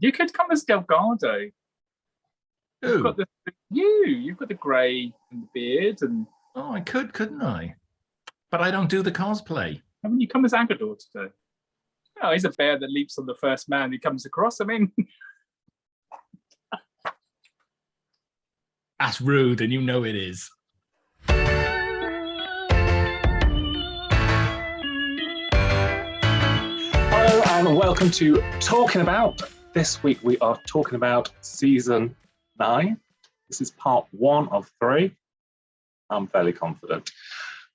You could come as Delgado. You've got you've got the grey and the beard, and oh, I could, couldn't I? But I don't do the cosplay. Haven't you come as Agador today? Oh, he's a bear that leaps on the first man he comes across. I mean, that's rude, and you know it is. Hello and welcome to Talking About. This week we are talking about season 9. This is part 1 of 3. I'm fairly confident.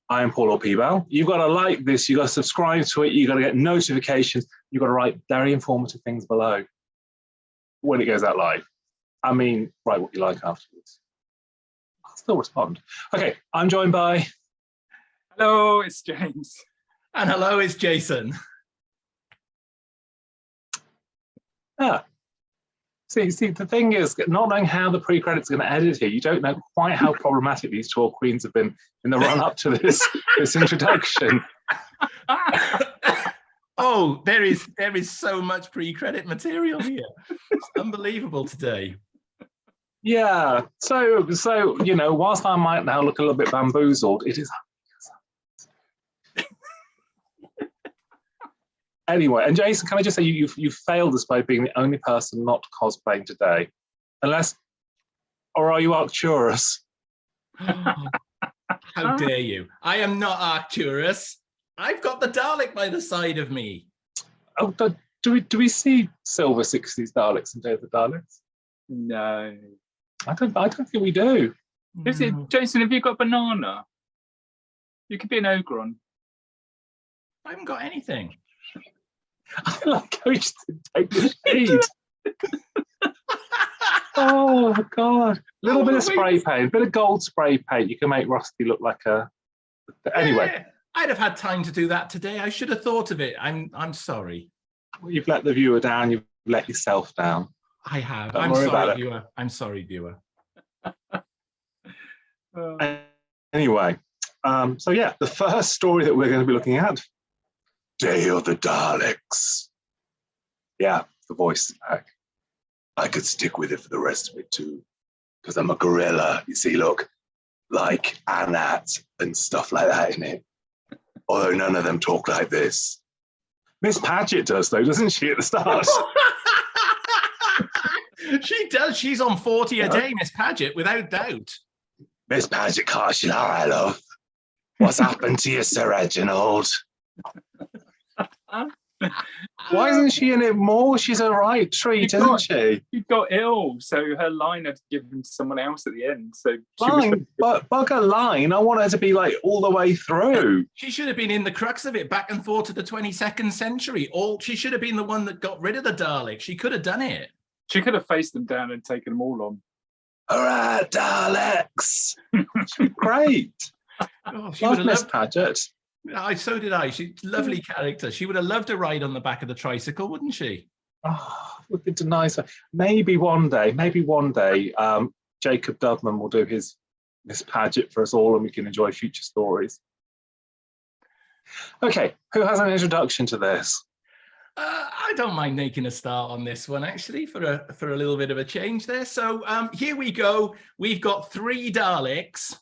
I am Paul or P-Bal. You've got to like this, you've got to subscribe to it, you've got to get notifications, you've got to write very informative things below when it goes out live. I mean, write what you like afterwards. I'll still respond. Okay, I'm joined by... Hello, it's James. And hello, it's Jason. See, the thing is, not knowing how the pre-credits are going to edit here, you don't know quite how problematic these 12 queens have been in the run-up to this introduction. Oh, there is so much pre-credit material here. It's unbelievable today. Yeah, so you know, whilst I might now look a little bit bamboozled, it is. Anyway, and Jason, can I just say you failed us by being the only person not cosplaying today, or are you Arcturus? How dare you? I am not Arcturus. I've got the Dalek by the side of me. Oh, do we see Silver 60s Daleks and Day of the Daleks? No, I don't think we do. Is it, Jason? Have you got banana? You could be an Ogron. I haven't got anything. I like how you just take the shade. Oh God! A little bit of spray paint, a bit of gold spray paint. You can make Rusty look like a. Anyway, yeah, I'd have had time to do that today. I should have thought of it. I'm sorry. Well, you've let the viewer down. You've let yourself down. I have. Don't I'm worry sorry, about it. viewer. I'm sorry, viewer. Anyway, so yeah, the first story that we're going to be looking at. Day of the Daleks. Yeah, the voice back. I could stick with it for the rest of it too, because I'm a gorilla. You see, look, like Anat and stuff like that in it. Although none of them talk like this. Miss Paget does, though, doesn't she, at the start? She does. She's on 40 a day, Miss Paget, without doubt. Miss Paget, can't you know I love? What's happened to you, Sir Reginald? Why isn't she in it more? She's a right treat, isn't she? She got ill, so her line had to give to someone else at the end. So but bugger line. I want her to be like all the way through. She should have been in the crux of it, back and forth to the 22nd century. She should have been the one that got rid of the Daleks. She could have done it. She could have faced them down and taken them all on. All right, Daleks. Great. Oh, she Love would have Miss loved. Paget. So did I. She's a lovely character. She would have loved to ride on the back of the tricycle, wouldn't she? Oh, would be nice. Maybe one day, Jacob Dubman will do his Miss Paget for us all and we can enjoy future stories. Okay, who has an introduction to this? I don't mind making a start on this one, actually, for a little bit of a change there. So here we go. We've got 3 Daleks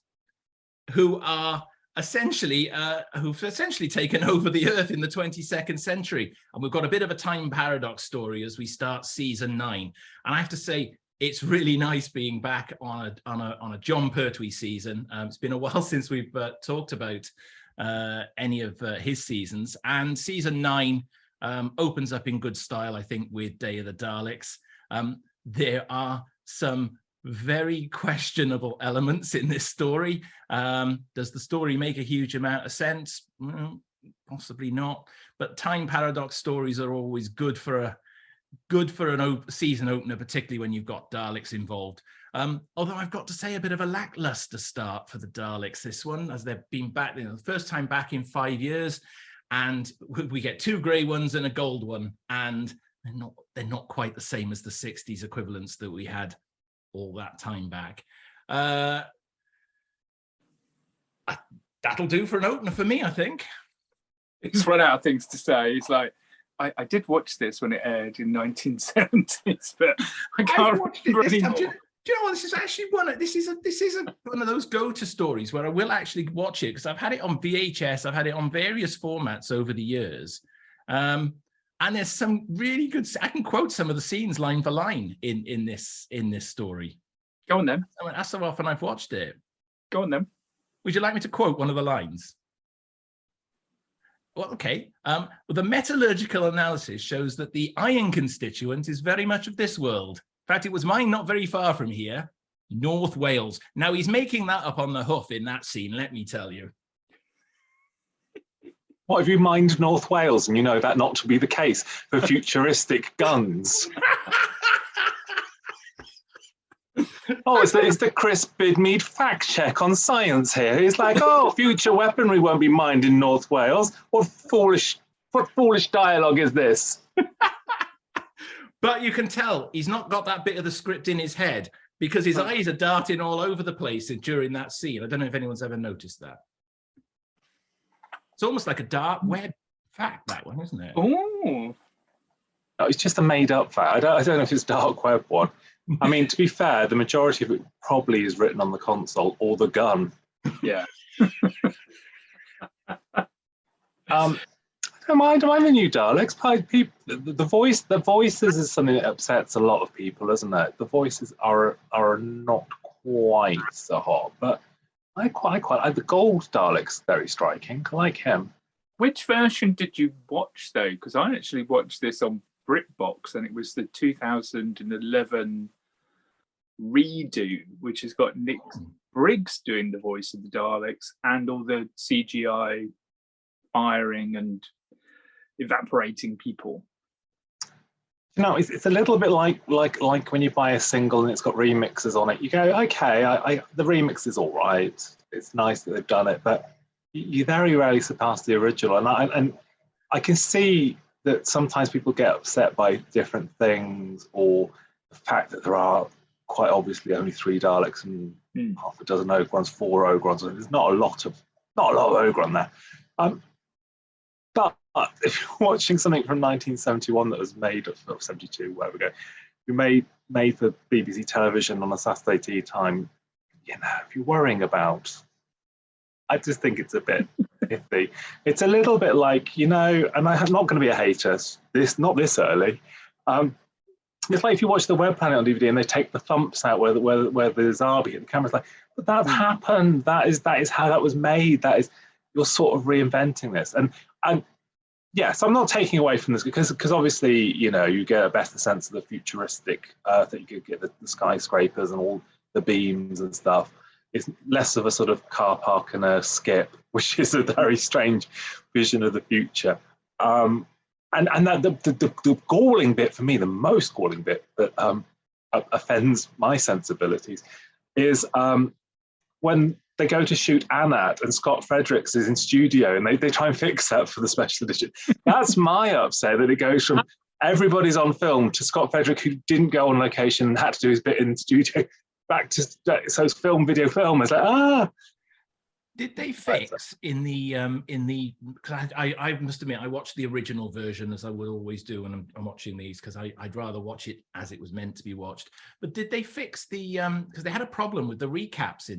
who are who've essentially taken over the Earth in the 22nd century, and we've got a bit of a time paradox story as we start season 9. And I have to say, it's really nice being back on a Jon Pertwee season. It's been a while since we've talked about any of his seasons, and season 9 opens up in good style, I think, with Day of the Daleks. There are some very questionable elements in this story. Does the story make a huge amount of sense? Possibly not. But time paradox stories are always good for an season opener, particularly when you've got Daleks involved. Although I've got to say, a bit of a lackluster start for the Daleks, this one, as they've been back, the first time back in 5 years, and we get 2 grey ones and a gold one, and they're not quite the same as the 60s equivalents that we had all that time back. That'll do for an opener for me, I think. He's run out of things to say. He's like, I did watch this when it aired in 1970s, but I can't watched it remember this time. anymore. Do you know what? This is actually one of those go-to stories where I will actually watch it because I've had it on VHS. I've had it on various formats over the years. And there's some really good. I can quote some of the scenes line for line in this story. Go on then. I mean, that's so often I've watched it. Go on then. Would you like me to quote one of the lines? Well, okay. Well, the metallurgical analysis shows that the iron constituent is very much of this world. In fact, it was mined not very far from here, North Wales. Now, he's making that up on the hoof in that scene, let me tell you. What if you mined North Wales and you know that not to be the case for futuristic guns? Oh, it's the Chris Bidmead fact check on science here. He's like, oh, future weaponry won't be mined in North Wales. What foolish dialogue is this? But you can tell he's not got that bit of the script in his head because his eyes are darting all over the place during that scene. I don't know if anyone's ever noticed that. It's almost like a dark web fact, that one, isn't it? Oh. No, it's just a made-up fact. I don't know if it's dark web one. I mean, to be fair, the majority of it probably is written on the console or the gun. Yeah. I don't mind the new Daleks. The voices is something that upsets a lot of people, isn't it? The voices are not quite so hot, but I quite like the gold Daleks. Very striking. I like him. Which version did you watch though? Because I actually watched this on BritBox, and it was the 2011 redo, which has got Nick Briggs doing the voice of the Daleks and all the CGI firing and evaporating people. You know, it's a little bit like when you buy a single and it's got remixes on it. You go, okay, the remix is all right. It's nice that they've done it, but you very rarely surpass the original. And I can see that sometimes people get upset by different things, or the fact that there are quite obviously only 3 Daleks and half a dozen Ogrons, 4 Ogrons. There's not a lot of Ogron there. But if you're watching something from 1971 that was made, or 72, wherever we go, made for BBC television on a Saturday tea time, you know, if you're worrying about, I just think it's a bit iffy. It's a little bit like, you know, and I'm not going to be a hater, not this early. It's like if you watch the Web Planet on DVD and they take the thumps out where the Zabi hit the camera's like, but that's happened. That is how that was made. You're sort of reinventing this. And yes, I'm not taking away from this because obviously, you know, you get a better sense of the futuristic Earth, that you could get the skyscrapers and all the beams and stuff. It's less of a sort of car park and a skip, which is a very strange vision of the future. And that the galling bit for me, the most galling bit that offends my sensibilities, is when they go to shoot Anat and Scott Fredericks is in studio and they try and fix that for the special edition. That's my upset, that it goes from everybody's on film to Scott Frederick, who didn't go on location and had to do his bit in the studio, back to so it's video film. It's like, Did they fix in the? Because I must admit I watched the original version, as I would always do when I'm watching these, because I'd rather watch it as it was meant to be watched. But did they fix the? Because they had a problem with the recaps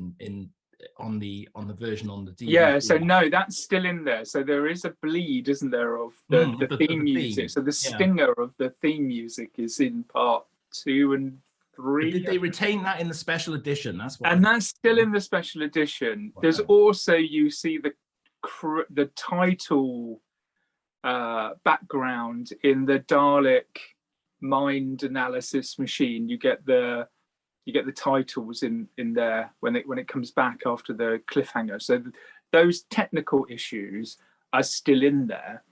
on the version on the DVD. Yeah, so no, that's still in there. So there is a bleed, isn't there, of the theme music. So the stinger of the theme music is in part 2 and 3. But did they retain that in the special edition? That's what. And that's still in the special edition. Wow. There's also, you see the title background in the Dalek mind analysis machine. You get the titles in there when it comes back after the cliffhanger. So those technical issues are still in there.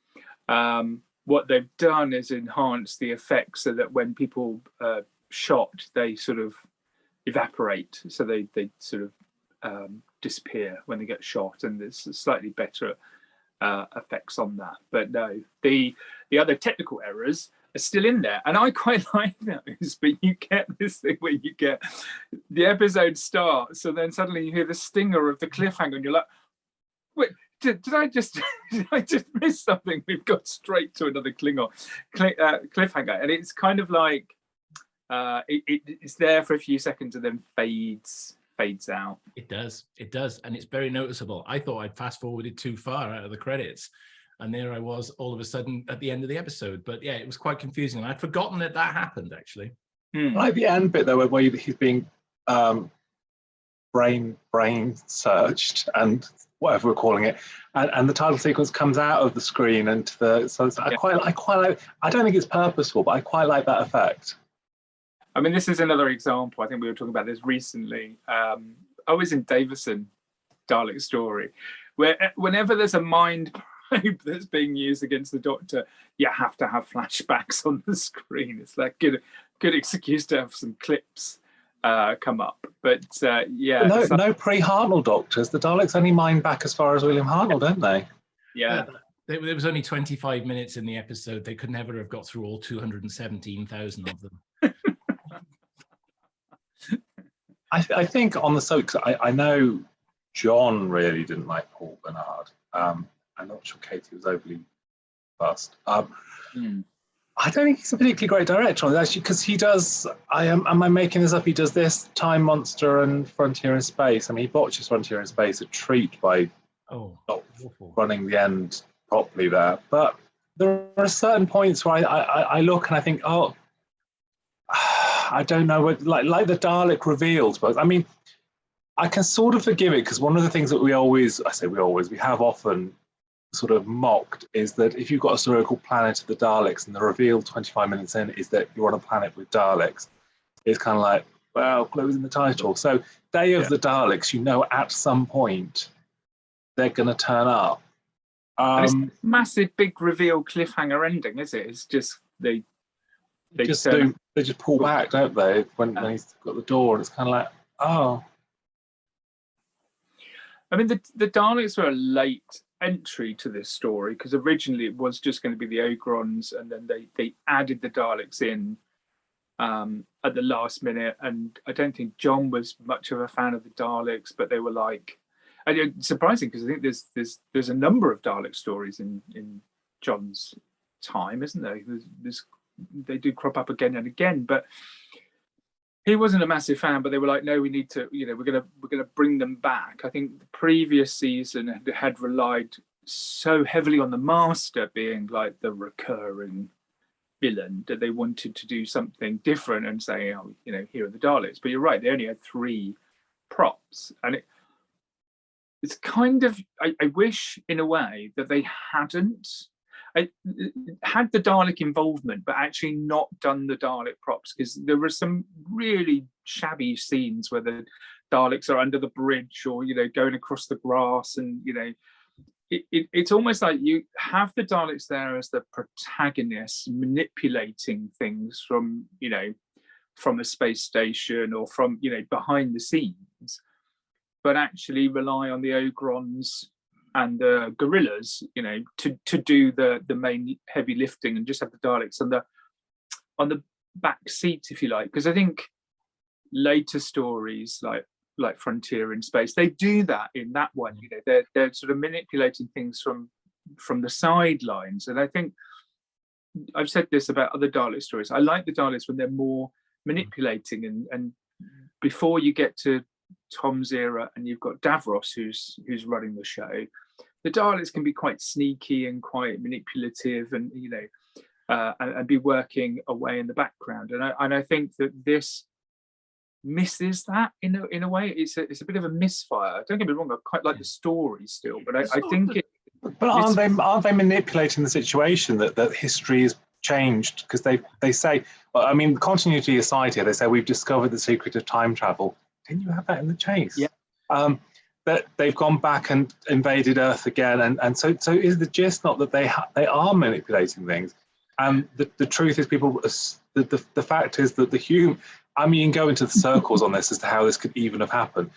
What they've done is enhance the effects so that when people shot, they sort of evaporate. So they sort of disappear when they get shot, and there's slightly better effects on that. But no, the other technical errors are still in there, and I quite like those. But you get this thing where you get the episode starts, and then suddenly you hear the stinger of the cliffhanger, and you're like, "Wait, did I just did I just miss something? We've got straight to another Klingon cliffhanger, and it's kind of like it's there for a few seconds and then fades out. It does, and it's very noticeable. I thought I'd fast forwarded too far out of the credits, and there I was all of a sudden at the end of the episode. But yeah, it was quite confusing. I'd forgotten that happened actually. I like the end bit though, where he's being brain searched and whatever we're calling it, and the title sequence comes out of the screen and I quite like. I don't think it's purposeful, but I quite like that effect. I mean, this is another example. I think we were talking about this recently. I was in Davison Dalek story, where whenever there's a mind probe that's being used against the Doctor, you have to have flashbacks on the screen. It's that good excuse to have some clips come up. But yeah, no pre-Hartnell Doctors. The Daleks only mind back as far as William Hartnell, don't they? Yeah. There was only 25 minutes in the episode. They could never have got through all 217,000 of them. I think on the soap, I know John really didn't like Paul Bernard. I'm not sure Katie was overly fussed. I don't think he's a particularly great director on it, actually, because he does. Am I making this up? He does this Time Monster and Frontier in Space. I mean, he botches Frontier in Space a treat by not running the end properly there. But there are certain points where I look and I think, oh, I don't know what, like the Dalek reveals, but I mean, I can sort of forgive it because one of the things that we have often sort of mocked is that if you've got a historical Planet of the Daleks and the reveal 25 minutes in is that you're on a planet with Daleks, it's kind of like, well, clues in the title. So Day of the Daleks, you know, at some point they're going to turn up. And it's a massive, big reveal cliffhanger ending, is it? It's just they just pull back, don't they? When he's got the door, and it's kind of like, oh. I mean, the Daleks were a late entry to this story because originally it was just going to be the Ogrons, and then they added the Daleks in at the last minute. And I don't think John was much of a fan of the Daleks, but they were like, and it's surprising because I think there's a number of Dalek stories in John's time, isn't there? They do crop up again and again, but he wasn't a massive fan. But they were like, no, we need to, you know, we're gonna bring them back. I think the previous season had relied so heavily on the Master being like the recurring villain that they wanted to do something different and say, oh, you know, here are the Daleks. But you're right, they only had 3 props, and it's kind of, I wish in a way that they hadn't. I had the Dalek involvement, but actually not done the Dalek props, because there were some really shabby scenes where the Daleks are under the bridge or, you know, going across the grass, and, you know, it's almost like you have the Daleks there as the protagonists manipulating things from, you know, from a space station or from, you know, behind the scenes, but actually rely on the Ogrons and the gorillas, you know, to do the main heavy lifting, and just have the Daleks on the back seat, if you like. Because I think later stories like Frontier in Space, they do that in that one. You know, they're sort of manipulating things from the sidelines. And I think I've said this about other Dalek stories. I like the Daleks when they're more manipulating, and before you get to Tom's era and you've got Davros who's running the show, the Daleks can be quite sneaky and quite manipulative, and, you know, and be working away in the background. And I think that this misses that in a way. It's a bit of a misfire. Don't get me wrong, I quite like the story still, but I think it. But aren't they manipulating the situation that history has changed? Because they say, well, I mean, continuity aside here, they say we've discovered the secret of time travel. Didn't you have that in the chase? Yeah. That they've gone back and invaded Earth again, and so is the gist not that they are manipulating things? And the truth is, the fact is that the human. I mean, you can go into the circles on this as to how this could even have happened.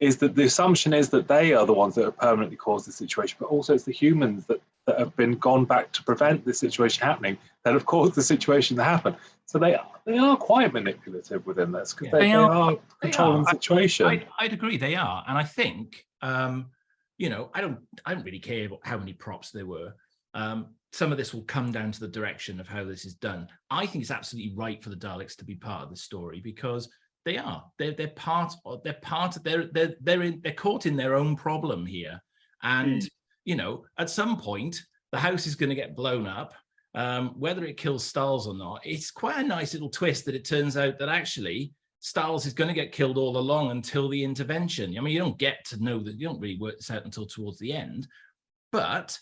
Is that the assumption is that they are the ones that have permanently caused the situation, but also it's the humans that have been gone back to prevent this situation happening that have caused the situation to happen. So they are quite manipulative within this, because they are controlling the situation. I'd agree they are, and I think you know, I don't really care about how many props there were. Some of this will come down to the direction of how this is done. I think it's absolutely right for the Daleks to be part of the story, because they're caught in their own problem here. And, you know, at some point, the house is going to get blown up. Whether it kills Stiles or not, it's quite a nice little twist that it turns out that actually Stiles is going to get killed all along until the intervention. I mean, you don't get to know that, you don't really work this out until towards the end. But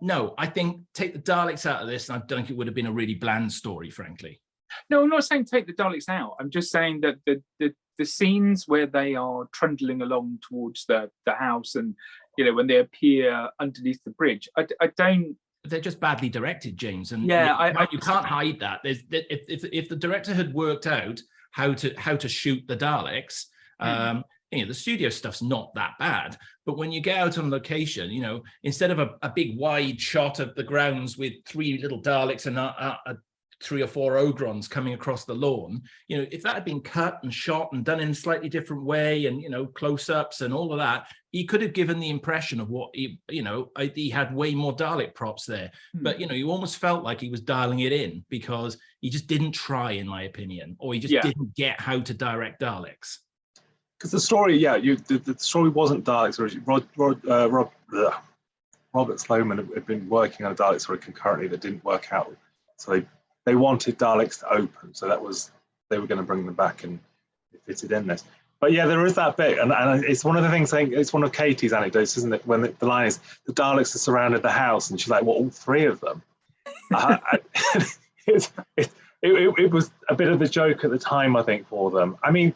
no, I think take the Daleks out of this, and I don't think it would have been a really bland story, frankly. No, I'm not saying take the Daleks out. I'm just saying that the scenes where they are trundling along towards the house, and, you know, when they appear underneath the bridge, I don't. They're just badly directed, James, and yeah, you can't hide that. If the director had worked out how to shoot the Daleks, you know, the studio stuff's not that bad. But when you get out on location, you know, instead of a big wide shot of the grounds with 3 little Daleks and 3 or 4 Ogrons coming across the lawn, you know, if that had been cut and shot and done in a slightly different way, and, you know, close-ups and all of that, he could have given the impression of what he, you know, he had way more Dalek props there. But, you know, you almost felt like he was dialing it in, because he just didn't try, in my opinion, or he just didn't get how to direct Daleks. Because the story, the story wasn't Daleks originally. Robert Sloman had been working on a Dalek story concurrently that didn't work out. So they wanted Daleks to open, so they were going to bring them back, and it fitted in this. But yeah, there is that bit, and it's one of the things. It's one of Katie's anecdotes, isn't it? When the line is, the Daleks have surrounded the house, and she's like, "Well, all 3 of them." It was a bit of the joke at the time, I think, for them. I mean,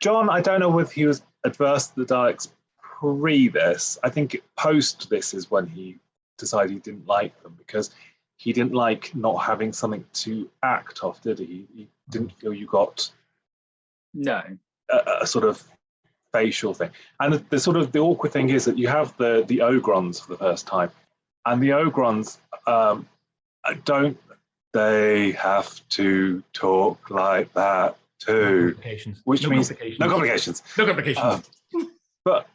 John, I don't know whether he was adverse to the Daleks pre this. I think post this is when he decided he didn't like them, because he didn't like not having something to act off, did he? He didn't feel you got a sort of facial thing. And the awkward thing is that you have the Ogrons for the first time, and the Ogrons don't they have to talk like that too? Which means no complications. No complications. But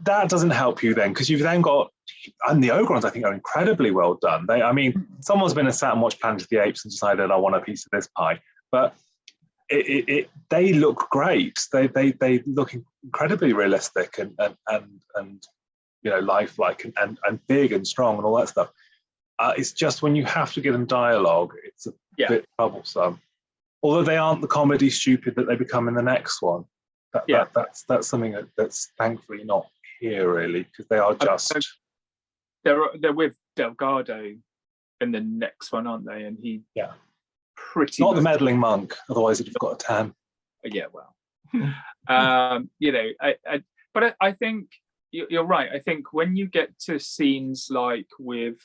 that doesn't help you then, because you've then got, and the Ogrons I think are incredibly well done. Someone's been sat and watched Planet of the Apes and decided I want a piece of this pie, but they look great. They look incredibly realistic and you know, lifelike and big and strong and all that stuff. It's just when you have to give them dialogue, it's a bit troublesome. Although they aren't the comedy stupid that they become in the next one. That's something that's thankfully not here really, because they are just. They're with Delgado in the next one, aren't they? And he pretty not the meddling monk, otherwise he'd have got a tan. Yeah, well, you know, but I think you're right. I think when you get to scenes like with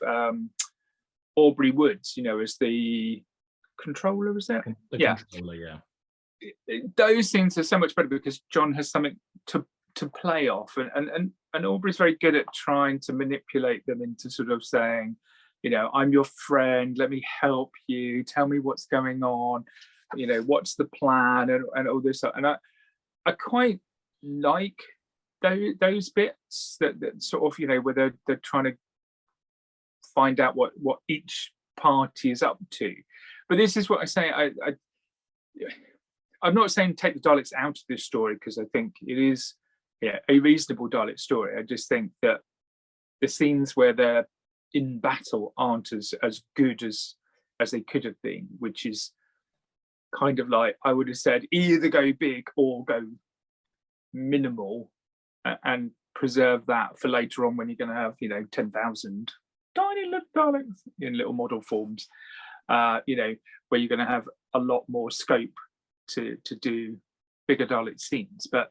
Aubrey Woods, you know, as the controller, is it? Controller, those scenes are so much better because John has something to play off, and Aubrey's very good at trying to manipulate them into sort of saying, you know, I'm your friend, let me help you, tell me what's going on, you know, what's the plan, and all this stuff. And I quite like those bits that sort of, you know, where they're trying to find out what each party is up to. But this is what I say, I'm not saying take the Daleks out of this story, because I think it is a reasonable Dalek story. I just think that the scenes where they're in battle aren't as good as they could have been, which is kind of like, I would have said, either go big or go minimal, and preserve that for later on when you're going to have, you know, 10,000 tiny little Daleks in little model forms, you know, where you're going to have a lot more scope to do bigger Dalek scenes. But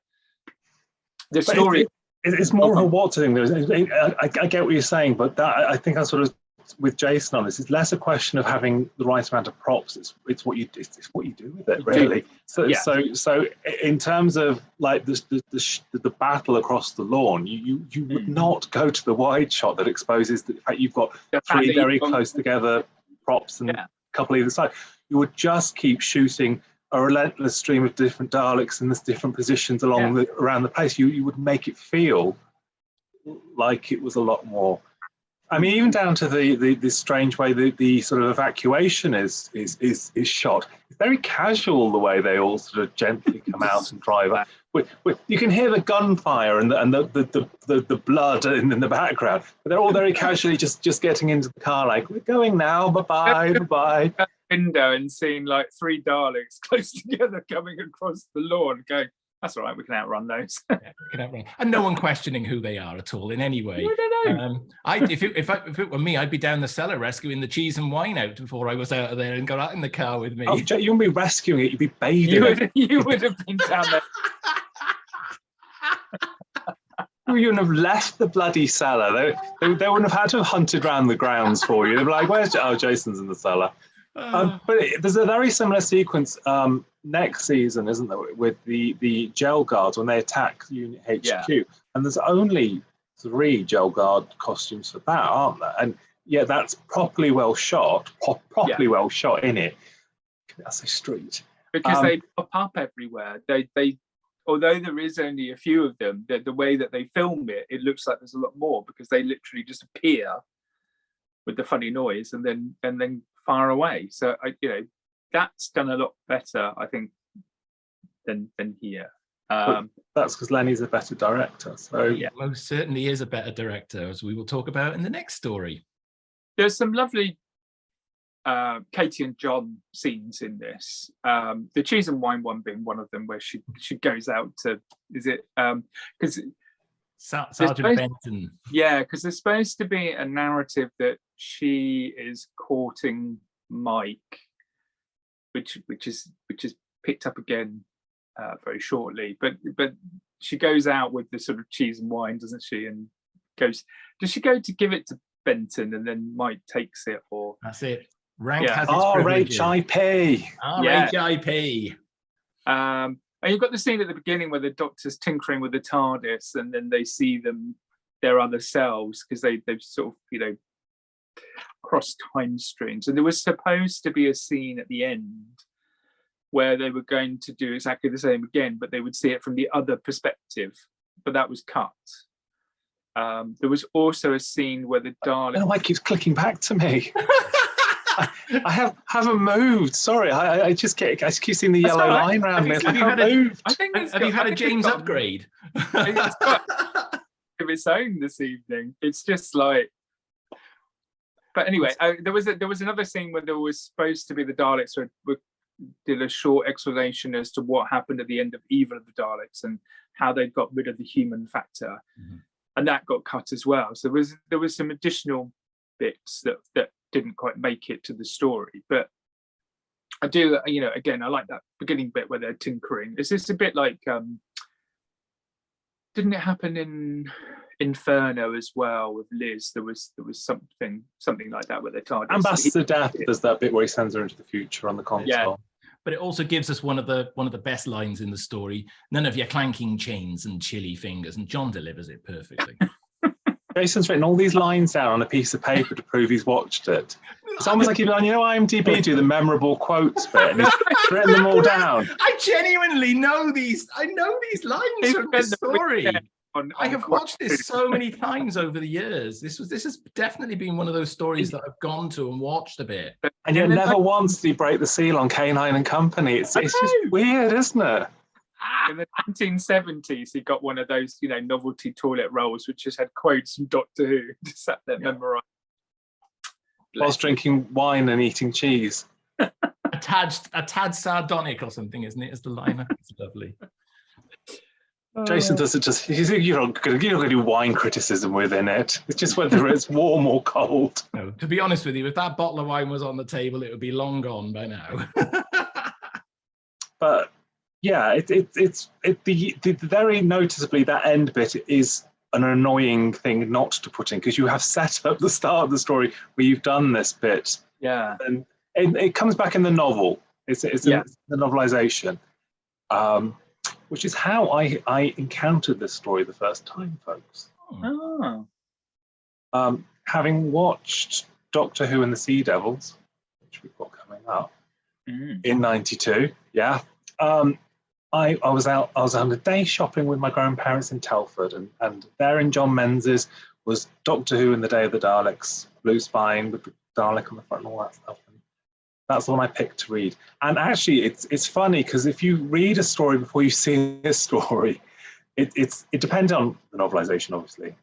the story, it's more of a what thing. I get what you're saying, but that, I think I sort of with Jason on this, it's less a question of having the right amount of props. It's what you do with it, really. So in terms of like the battle across the lawn, you would not go to the wide shot that exposes the fact you've got 3 very close together props and a couple either side. You would just keep shooting a relentless stream of different Daleks in this different positions around the place. You would make it feel like it was a lot more. I mean, even down to the strange way the sort of evacuation is shot. It's very casual the way they all sort of gently come out and drive up. You can hear the gunfire and the blood in the background, but they're all very casually just getting into the car, like, we're going now, bye bye. Window and seeing like 3 Daleks close together coming across the lawn, going, that's all right, we can outrun those. Yeah, we can outrun. And no one questioning who they are at all in any way. If it were me, I'd be down the cellar rescuing the cheese and wine out before I was out of there and got out in the car with me. Oh, you wouldn't be rescuing it, you'd be bathing. You would have been down there. You wouldn't have left the bloody cellar. They wouldn't have had to have hunted around the grounds for you. They'd be like, oh, Jason's in the cellar. But there's a very similar sequence next season, isn't there, with the gel guards when they attack Unit HQ. Yeah. And there's only 3 gel guard costumes for that, aren't there? And yeah, that's properly well shot, well shot in it. That's a street. Because they pop up everywhere. They although there is only a few of them, the way that they film it, it looks like there's a lot more because they literally just appear with the funny noise and then far away. So that's done a lot better, I think, than here. That's because Lenny's a better director. So yeah, most certainly is a better director, as we will talk about in the next story. There's some lovely Katy and Jon scenes in this. The cheese and wine one being one of them, where she goes out to, is it because Sergeant Benton? Yeah, because there's supposed to be a narrative that she is courting Mike, which is picked up again very shortly. But she goes out with the sort of cheese and wine, doesn't she? And does she go to give it to Benton and then Mike takes it? Or that's it. Rank has its privileges. RHIP. RHIP. And you've got the scene at the beginning where the Doctor's tinkering with the TARDIS, and then they see their other selves because they've sort of crossed time streams. And there was supposed to be a scene at the end where they were going to do exactly the same again, but they would see it from the other perspective. But that was cut. There was also a scene where the Dalek. I don't know why it keeps clicking back to me. I haven't moved. Sorry, I just keep seeing the yellow line around me. Have you had a James upgrade? It's got of its own this evening. It's just like. But anyway, there was another scene where there was supposed to be the Daleks did a short explanation as to what happened at the end of Evil of the Daleks and how they got rid of the human factor, and that got cut as well. So there was some additional bits that didn't quite make it to the story, but I do, again, I like that beginning bit where they're tinkering. Is this a bit like, didn't it happen in Inferno as well with Liz? There was something like that where they're targeting. Ambassador Death does that bit where he sends her into the future on the console. Yeah. But it also gives us one of the best lines in the story. None of your clanking chains and chilly fingers, and Jon delivers it perfectly. Jason's written all these lines down on a piece of paper to prove he's watched it. It's almost like he's on, IMDb do the memorable quotes bit, and he's written them all down. I genuinely know these. I know these lines from the story. I have watched this so many times over the years. This has definitely been one of those stories that I've gone to and watched a bit. And yet never once did he break the seal on K9 and Company. It's just weird, isn't it? In the 1970s, he got one of those, novelty toilet rolls, which just had quotes from Doctor Who. Just sat there memorized. Whilst drinking wine and eating cheese. a tad sardonic or something, isn't it? Is the line? It's lovely. Jason does it just. You're not going to do wine criticism within it. It's just whether it's warm or cold. No, to be honest with you, if that bottle of wine was on the table, it would be long gone by now. But yeah, it's very noticeably that end bit is an annoying thing not to put in, because you have set up the start of the story where you've done this bit. Yeah, and it comes back in the novel. It's the novelization. Which is how I encountered this story the first time, folks. Oh. Having watched Doctor Who and the Sea Devils, which we've got coming up in '92, I was on a day shopping with my grandparents in Telford, and there in John Menzies was Doctor Who in the Day of the Daleks, blue spine with the Dalek on the front and all that stuff. And that's the one I picked to read. And actually, it's funny because if you read a story before you see a story, it depends on the novelization, obviously.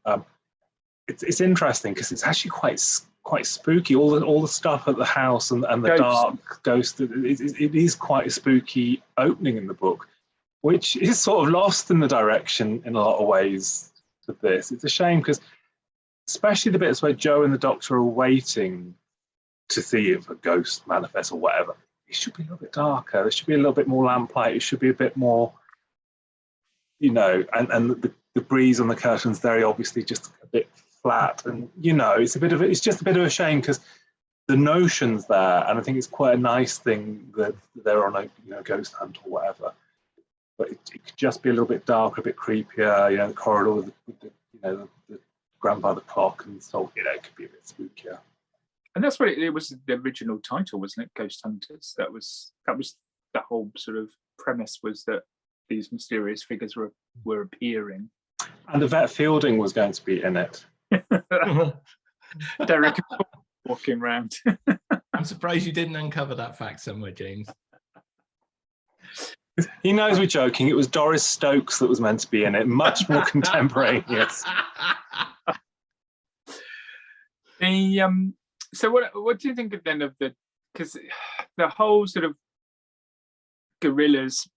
It's interesting because it's actually quite spooky. All the stuff at the house and the dark ghost. It is quite a spooky opening in the book, which is sort of lost in the direction in a lot of ways with this. It's a shame because, especially the bits where Joe and the Doctor are waiting to see if a ghost manifests or whatever, it should be a little bit darker. There should be a little bit more lamplight. It should be a bit more, and the breeze on the curtains very obviously just a bit flat, and it's just a bit of a shame because the notion's there, and I think it's quite a nice thing that they're on a ghost hunt or whatever. But it could just be a little bit darker, a bit creepier. The corridor with the grandfather clock and so it could be a bit spookier. And that's what it was. The original title, wasn't it? Ghost Hunters. That was the whole sort of premise, was that these mysterious figures were appearing. And Yvette Fielding was going to be in it. Derek walking around. I'm surprised you didn't uncover that fact somewhere, James. He knows we're joking. It was Doris Stokes that was meant to be in it. Much more contemporaneous. So what do you think then of because the whole sort of guerrillas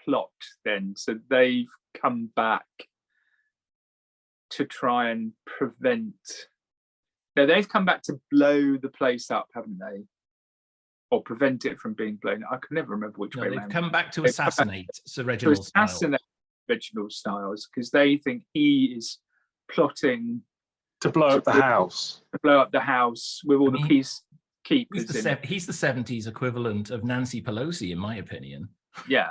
plot then? So they've come back to try and prevent. No, they've come back to blow the place up, haven't they? Or prevent it from being blown up. I can never remember which way they've around. come back to assassinate Sir Reginald Styles. Reginald Styles, because they think he is plotting to blow up the house. To blow up the house with all the peacekeepers. He's the 70s equivalent of Nancy Pelosi, in my opinion. Yeah.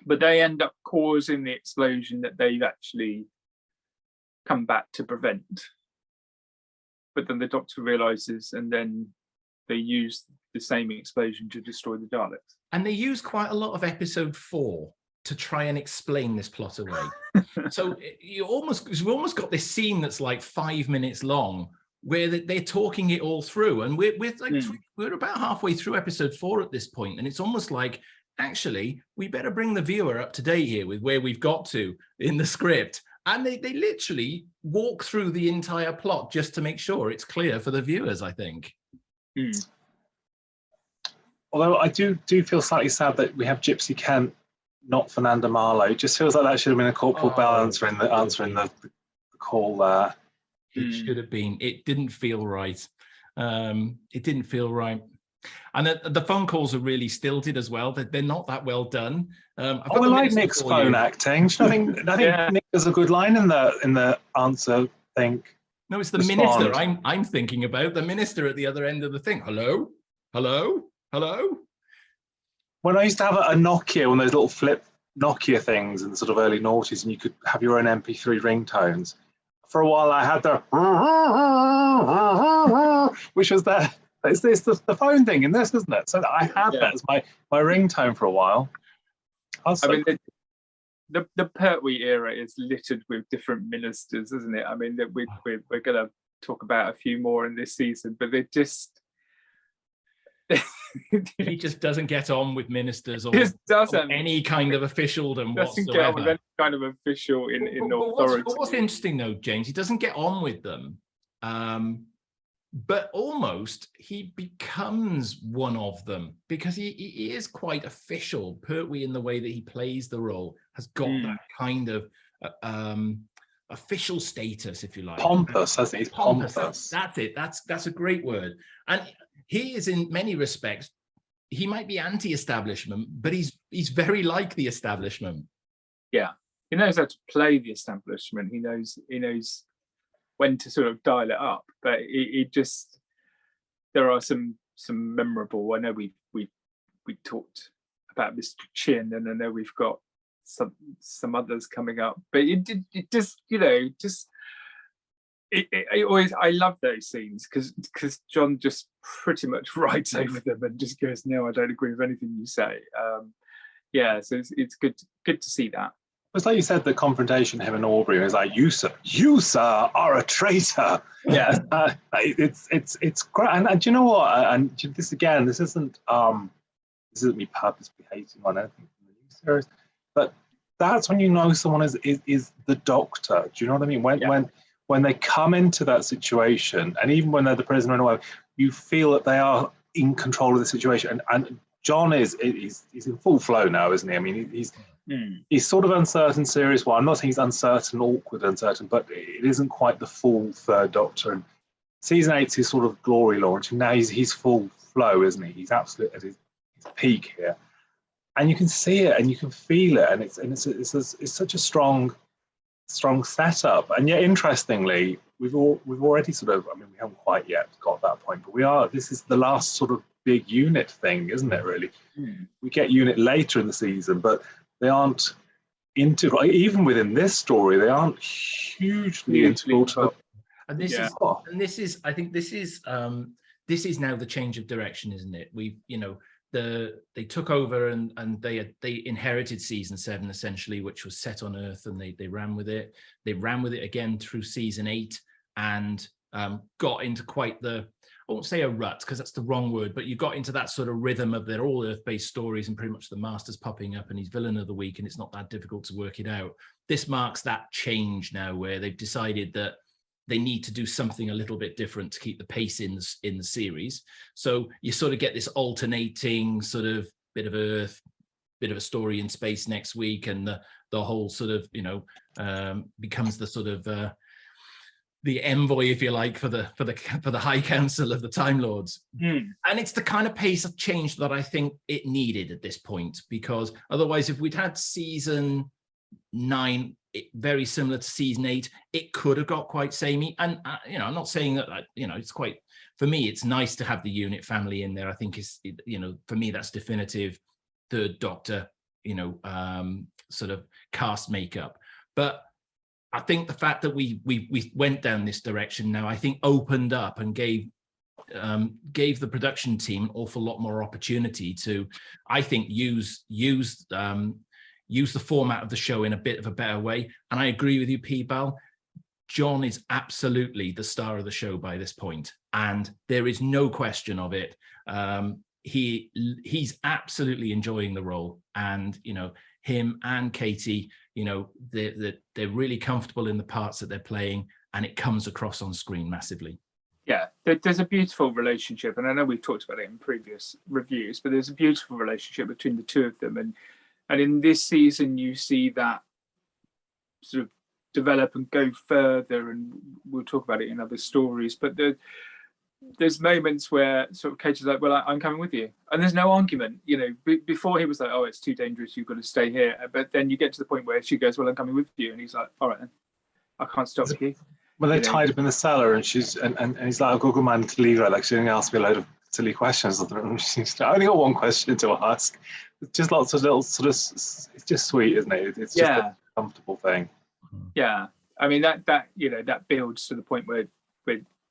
But they end up causing the explosion that they've actually come back to prevent. But then the Doctor realizes, and then they use the same explosion to destroy the Daleks. And they use quite a lot of episode 4 to try and explain this plot away. So we've almost got this scene that's like 5 minutes long, where they're talking it all through, and we're about halfway through episode 4 at this point, and it's almost like, actually, we better bring the viewer up to date here with where we've got to in the script. And they literally walk through the entire plot just to make sure it's clear for the viewers, I think. Although I do feel slightly sad that we have Gypsy Kent, not Fernanda Marlowe. It just feels like that should have been a Corporal Bell answering the call there. It should have been. It didn't feel right. It didn't feel right. And the phone calls are really stilted as well. They're not that well done. I like Nick's phone acting. I think Nick does a good line in the answer thing. No, it's the minister I'm thinking about. The minister at the other end of the thing. Hello? Hello? Hello? When I used to have a Nokia, one of those little flip Nokia things in the sort of early noughties, and you could have your own MP3 ringtones. For a while, I had the which was the phone thing in this, isn't it? So I had that as my ringtone for a while. The Pertwee era is littered with different ministers, isn't it? I mean, we're going to talk about a few more in this season, but they just he just doesn't get on with ministers or any kind of officialdom doesn't whatsoever. Get on with any kind of official in authority. What's interesting though, James, he doesn't get on with them, but almost he becomes one of them, because he is quite official. Pertwee, in the way that he plays the role, has got that kind of official status, if you like. Pompous, I think he's pompous. That's it. That's a great word. And he is, in many respects, he might be anti-establishment, but he's very like the establishment. Yeah, he knows how to play the establishment. He knows when to sort of dial it up. But he just, there are some memorable. I know we talked about Mr. Chin, and I know we've got some others coming up. But it just always, I love those scenes because John just pretty much writes over them and just goes, no, I don't agree with anything you say. yeah, so it's good to see that. It's like you said, the confrontation, him and Aubrey, is like, you sir, are a traitor. Yeah. It's great. And do you know what? And this again, this isn't me purposely hating on anything from the new series, but that's when you know someone is the Doctor. Do you know what I mean? When they come into that situation, and even when they're the prisoner in a way, you feel that they are in control of the situation. And Jon he's in full flow now, isn't he? I mean, he's sort of uncertain, serious. Well, I'm not saying he's uncertain, awkward, uncertain, but it isn't quite the full third Doctor. And season 8's his sort of glory launch, and now he's full flow, isn't he? He's absolutely at his peak here, and you can see it and you can feel it, and it's such a strong setup. And yet, interestingly, we've already sort of, I mean, we haven't quite yet got that point, but this is the last sort of big unit thing, isn't it, really? We get unit later in the season, but they aren't integral. Even within this story, they aren't hugely integral to. And this is I think this is now the change of direction, isn't it? They took over and they inherited season 7 essentially, which was set on Earth, and they ran with it. They ran with it again through season 8 and got into quite I won't say a rut because that's the wrong word, but you got into that sort of rhythm of they're all Earth-based stories and pretty much the Master's popping up and he's villain of the week and it's not that difficult to work it out. This marks that change now where they've decided that they need to do something a little bit different to keep the pace in the series. So you sort of get this alternating sort of bit of Earth, bit of a story in space next week, and the whole sort of becomes the sort of the envoy, if you like, for the High Council of the Time Lords. And it's the kind of pace of change that I think it needed at this point, because otherwise, if we'd had season 9 very similar to season 8, it could have got quite samey. And I'm not saying that it's quite, for me, it's nice to have the unit family in there. I think for me that's definitive third Doctor sort of cast makeup. But I think the fact that we went down this direction now, I think opened up and gave the production team an awful lot more opportunity to, I think, use the format of the show in a bit of a better way. And I agree with you, P-Bal. Jon is absolutely the star of the show by this point, and there is no question of it. He's absolutely enjoying the role, and him and Katy, they're really comfortable in the parts that they're playing, and it comes across on screen massively. Yeah, there's a beautiful relationship, and I know we've talked about it in previous reviews, but there's a beautiful relationship between the two of them, and in this season you see that sort of develop and go further, and we'll talk about it in other stories. But there's moments where sort of Katy's like, well, I'm coming with you, and there's no argument. Before he was like, oh, it's too dangerous, you've got to stay here. But then you get to the point where she goes, well, I'm coming with you, and he's like, all right then, I can't stop you. Well, they're tied up in the cellar, and she's and he's like, I've got a good man to leave her. Like, she didn't ask me a load of silly questions. I only got one question to ask. It's just lots of little sort of, it's just sweet, isn't it? It's just a comfortable thing. Yeah, I mean that builds to the point where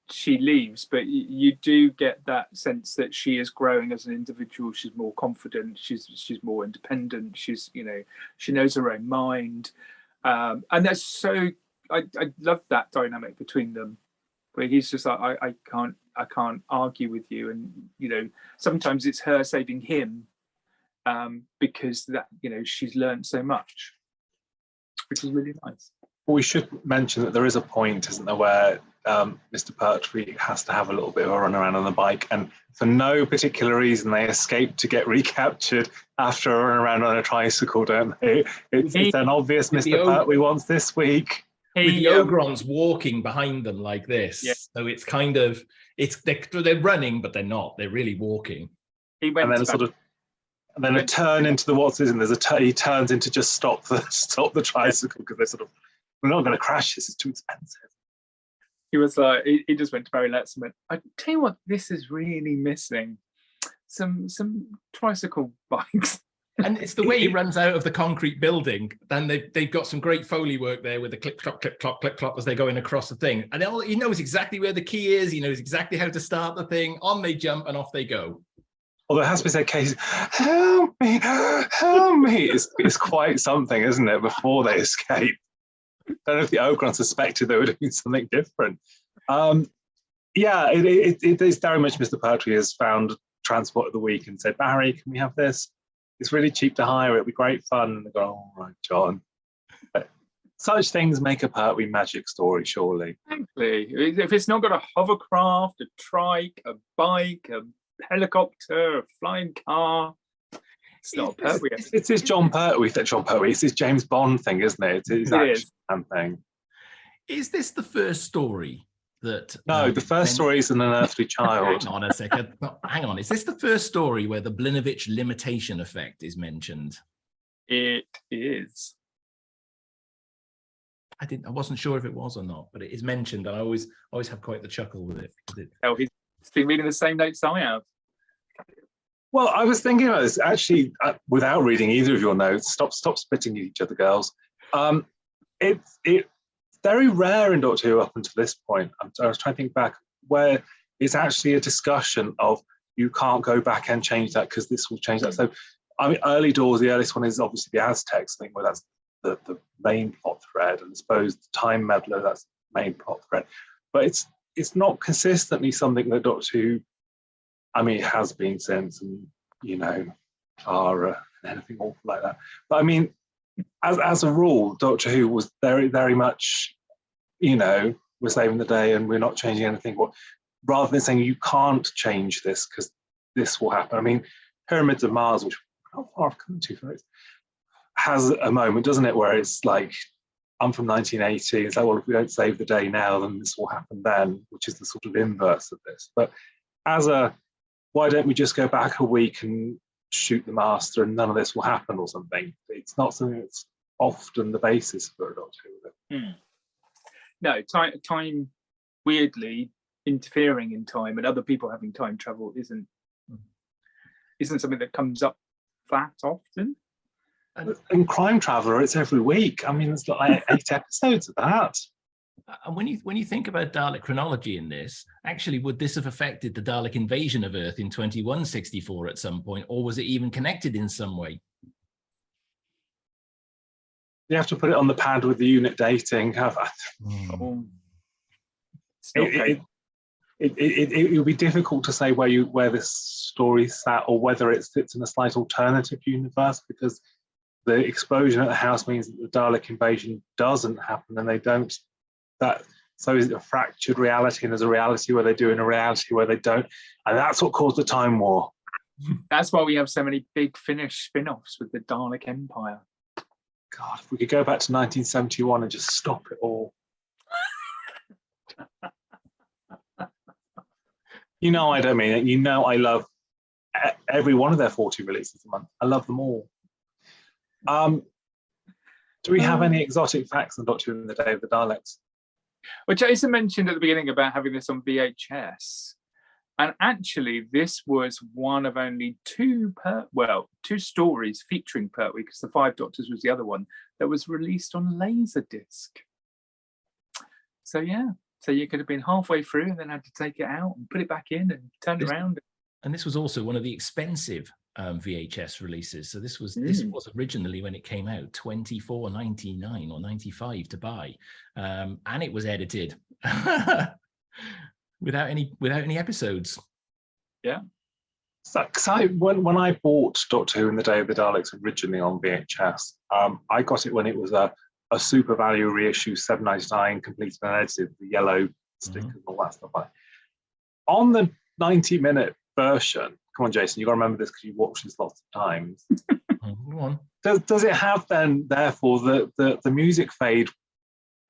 she leaves, but you do get that sense that she is growing as an individual. She's more confident. She's more independent. She knows her own mind, and that's so. I love that dynamic between them, where he's just like, I can't argue with you, and sometimes it's her saving him, because that she's learned so much, which is really nice. Well, we should mention that there is a point, isn't there, where Mr. Pertwee has to have a little bit of a run around on the bike, and for no particular reason they escape to get recaptured after a run around on a tricycle, don't they? It's an obvious Mr. Pertwee wants this week. With the Ogrons walking behind them like this, so it's kind of they're running, but they're not. They're really walking. And then a turn into the he turns into just stop the tricycle, because they're sort of, we're not going to crash this. It's too expensive. He was like, he just went to Barry Letts and went, I tell you what, this is really missing some tricycle bikes. And it's the way he runs out of the concrete building. Then they've got some great Foley work there with the clip clop clip clop clip clop as they're going across the thing. And he knows exactly where the key is. He knows exactly how to start the thing. On they jump and off they go. Although it has to be said, Casey, help me, help me. It's quite something, isn't it, before they escape. I don't know if the Ogron suspected they were doing something different. Yeah, it is very much Mr. Pertwee has found Transport of the Week and said, Barry, can we have this? It's really cheap to hire. It'll be great fun. And they go, all right, John. But such things make a Pertwee magic story, surely. Exactly. If it's not got a hovercraft, a trike, a bike, a helicopter, a flying car, it's not a Pertwee. It's this Jon Pertwee. It's this James Bond thing, isn't it? It's action thing. Is this the first story that? No, the first story is an unearthly child. Hang on a second. Hang on. Is this the first story where the Blinovitch limitation effect is mentioned? It is. I wasn't sure if it was or not, but it is mentioned, and I always have quite the chuckle with it. Oh, he's been reading the same notes I have. Well, I was thinking about this actually without reading either of your notes. Stop spitting at each other, girls. It's very rare in Doctor Who up until this point. I was trying to think back where it's actually a discussion of you can't go back and change that because this will change that. So, I mean, early doors, the earliest one is obviously the Aztecs thing, where that's the main plot thread, and I suppose the Time Meddler, that's the main plot thread. But it's not consistently something that Doctor Who, I mean, it has been since, and you know, Clara and anything awful like that. But I mean, as a rule, Doctor Who was very, very much, you know, we're saving the day and we're not changing anything. Or rather than saying you can't change this because this will happen. I mean, Pyramids of Mars, which how far I've come to for it, has a moment, doesn't it, where it's like, I'm from 1980. It's like, well, if we don't save the day now, then this will happen then, which is the sort of inverse of this. But why don't we just go back a week and shoot the master and none of this will happen or something? It's not something that's often the basis for a Doctor Who. No, time weirdly interfering in time and other people having time travel isn't something that comes up that often. In Crime Traveller, it's every week. I mean, there's like 8 episodes of that. And when you think about Dalek chronology in this, actually, would this have affected the Dalek invasion of Earth in 2164 at some point, or was it even connected in some way? You have to put it on the pad with the unit dating. It would be difficult to say where this story sat, or whether it sits in a slight alternative universe, because the explosion at the house means that the Dalek invasion doesn't happen, and they don't. So is it a fractured reality, and there's a reality where they do and a reality where they don't, and that's what caused the time war. That's why we have so many big Finnish spin-offs with the Dalek Empire. God, if we could go back to 1971 and just stop it all. You know I don't mean it. You know I love every one of their 40 releases a month. I love them all. Do we have any exotic facts on Doctor Who in the Day of the Daleks? Well, Jason mentioned at the beginning about having this on VHS. And actually, this was one of only two stories featuring Pertwee, because The Five Doctors was the other one, that was released on Laserdisc. So, yeah. So you could have been halfway through and then had to take it out and put it back in and turn it around. And this was also one of the expensive VHS releases. So this was originally, when it came out, $24.99 or $95 to buy, and it was edited without any episodes. Yeah. So when I bought Doctor Who in the Day of the Daleks originally on VHS, I got it when it was a super value reissue, $7.99, completed and edited, the yellow stickers and all that stuff. On the 90-minute version, come on, Jason, you got to remember this because you watched this lots of times. Go on. Does it have then, therefore, the music fade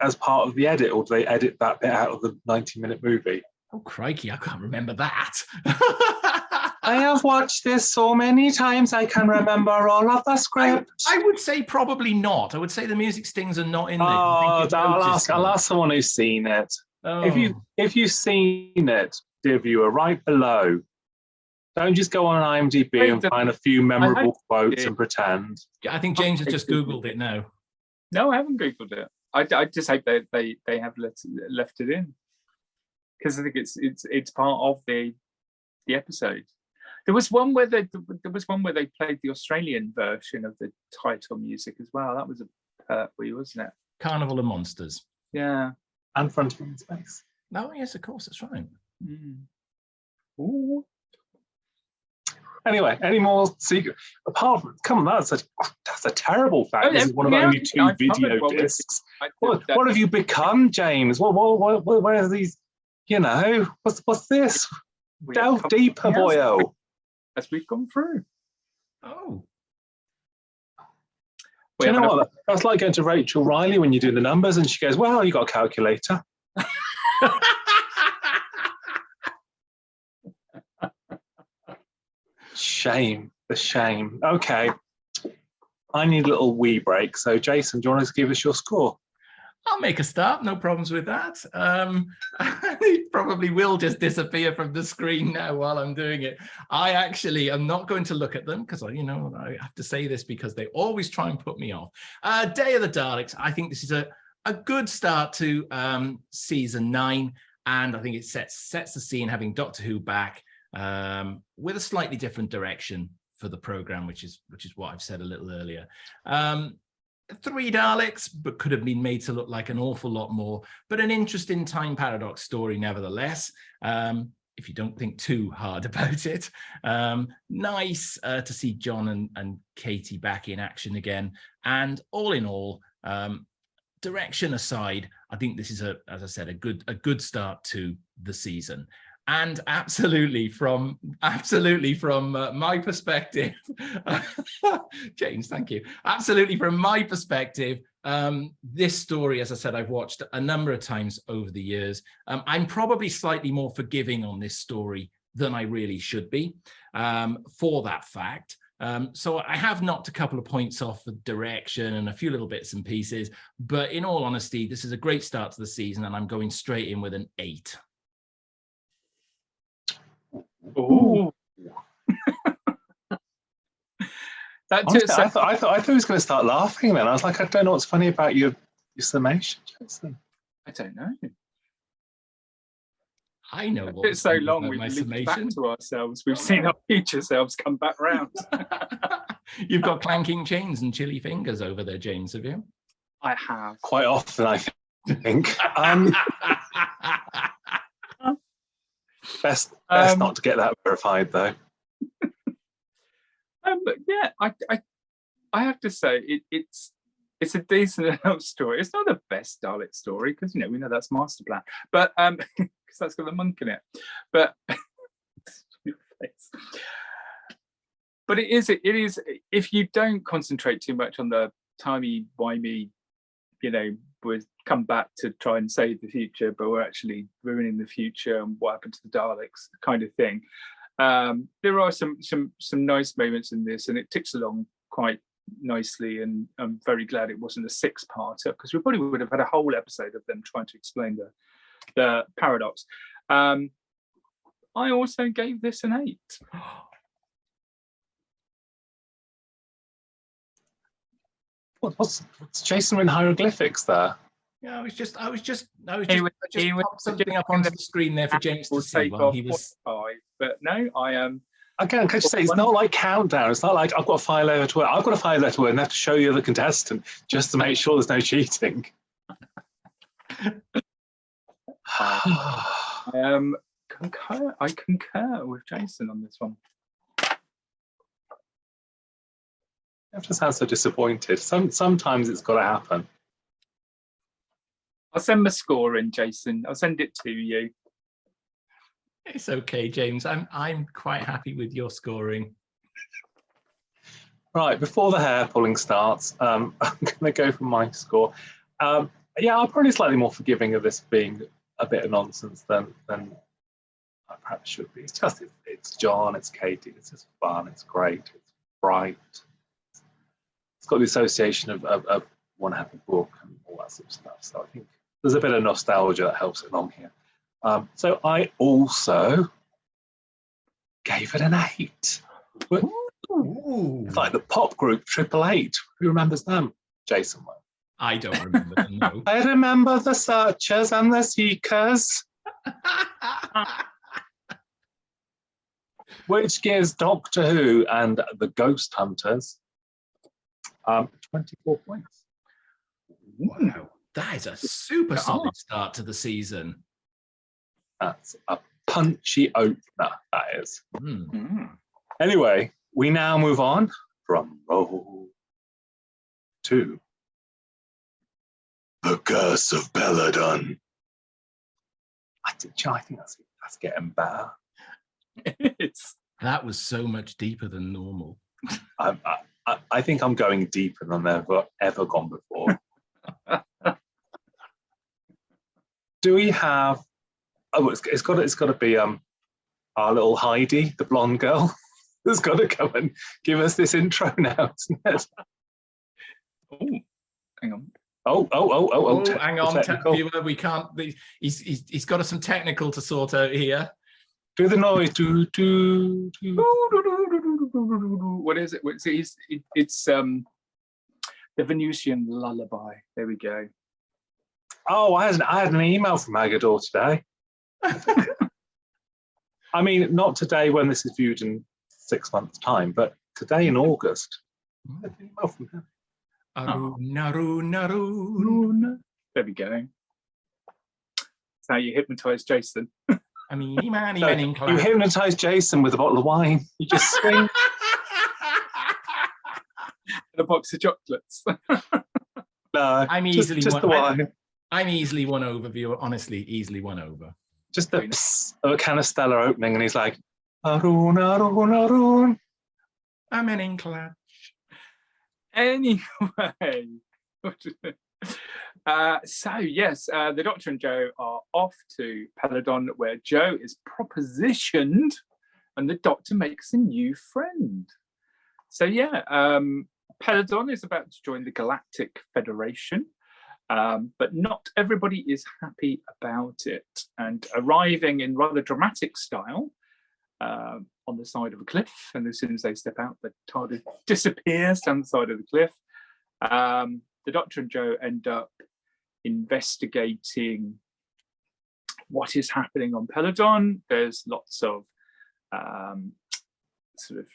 as part of the edit, or do they edit that bit out of the 90-minute movie? Oh, crikey, I can't remember that. I have watched this so many times, I can remember all of the script. I would say probably not. I would say the music stings are not in there. Oh, I'll ask someone who's seen it. Oh. If you've seen it, dear viewer, right below, don't just go on IMDb and find a few memorable quotes and pretend. I think James has just Googled it now. No, I haven't Googled it. I just hope they have left it in, because I think it's part of the episode. There was one where they played the Australian version of the title music as well. That was a Pertwee, wasn't it? Carnival of Monsters. Yeah. And Frontman in Space. Oh, yes, of course, that's right. Mm. Ooh. Anyway, any more secret? Apart from, come on, that's a terrible fact. Oh, This is one of yeah, only 2 I've video covered what we- discs. What have you become, James? Where are these? What's this? Delve deeper, boyo. As we've gone through. Oh. Do you know what? That's like going to Rachel Riley when you do the numbers and she goes, well, you got a calculator. Shame. The shame. Okay. I need a little wee break. So, Jason, do you want to give us your score? I'll make a start. No problems with that. It probably will just disappear from the screen now while I'm doing it. I actually am not going to look at them because, I have to say this because they always try and put me off. Day of the Daleks. I think this is a good start to season 9. And I think it sets the scene having Doctor Who back with a slightly different direction for the program, which is what I've said a little earlier. 3 Daleks, but could have been made to look like an awful lot more, but an interesting time paradox story nevertheless, if you don't think too hard about it. Nice to see Jon and Katy back in action again. And all in all, direction aside, I think this is, as I said, a good start to the season. And absolutely from my perspective, James, thank you. Absolutely from my perspective, this story, as I said, I've watched a number of times over the years. I'm probably slightly more forgiving on this story than I really should be for that fact. So I have knocked a couple of points off the direction and a few little bits and pieces, but in all honesty, this is a great start to the season and I'm going straight in with an 8. Ooh. Honestly, I thought he was going to start laughing then. I was like, I don't know what's funny about your summation, Jason. I don't know. I know. It's so long we've looked back to ourselves. We've seen our future selves come back round. You've got clanking chains and chilly fingers over there, James, have you? I have. Quite often, I think. Best not to get that verified, though. But yeah, I have to say it's a decent enough story. It's not the best Dalek story because we know that's Master Plan, but because that's got the monk in it. But but it is if you don't concentrate too much on the timey-wimey, we come back to try and save the future, but we're actually ruining the future and what happened to the Daleks kind of thing. There are some nice moments in this, and it ticks along quite nicely. And I'm very glad it wasn't a 6-parter because we probably would have had a whole episode of them trying to explain the paradox. I also gave this an 8. What's Jason in hieroglyphics there? Yeah, I was just popped something up onto the screen there for James to see while he was. 5, but no, I am. Again, can I just say, it's not like Countdown. It's not like I've got a 5-letter word. I've got a 5-letter word and have to show you the contestant just to make sure there's no cheating. I concur with Jason on this one. You have to sound so disappointed. Sometimes it's got to happen. I'll send my score in, Jason. I'll send it to you. It's okay, James. I'm quite happy with your scoring. Right, before the hair pulling starts, I'm going to go for my score. Yeah, I'm probably slightly more forgiving of this being a bit of nonsense than I perhaps should be. It's Jon, it's Katy, it's just fun, it's great, it's bright. It's got the association of one happy book and all that sort of stuff. So I think there's a bit of nostalgia that helps it along here. So I also gave it an 8. Ooh. It's like the pop group 888. Who remembers them? Jason will. I don't remember them, no. I remember the searchers and the seekers. which gives Doctor Who and the Ghost Hunters 24 points. Wow, that is a super solid start to the season. That's a punchy opener, that is. Mm. Anyway, we now move on from roll to The Curse of Peladon. I think that's getting better. That was so much deeper than normal. I think I'm going deeper than I've ever gone before. Do we have? Oh, it's got to be our little Heidi, the blonde girl, has got to come and give us this intro now, isn't it? Oh, hang on. Oh, hang on, viewer, we can't. He's got us some technical to sort out here. Do the noise. Do. What is it? It's the Venusian lullaby. There we go. Oh, I had an email from Agador today. I mean, not today when this is viewed in 6 months' time, but today in August. I had an email from him. Naru. There we go. That's how you hypnotise Jason. You hypnotise Jason with a bottle of wine. You just swing. And a box of chocolates. No, I'm just the wine. I'm easily won over, viewer. Honestly, easily won over. Just the psst of a canister opening, and he's like, Arun, Arun, Arun. I'm in clutch. Anyway. So yes, the Doctor and Joe are off to Peladon, where Joe is propositioned and the Doctor makes a new friend. So yeah, Peladon is about to join the Galactic Federation, but not everybody is happy about it. And arriving in rather dramatic style on the side of a cliff, and as soon as they step out, the TARDIS disappears down the side of the cliff. The Doctor and Joe end up investigating what is happening on Peladon. There's lots of sort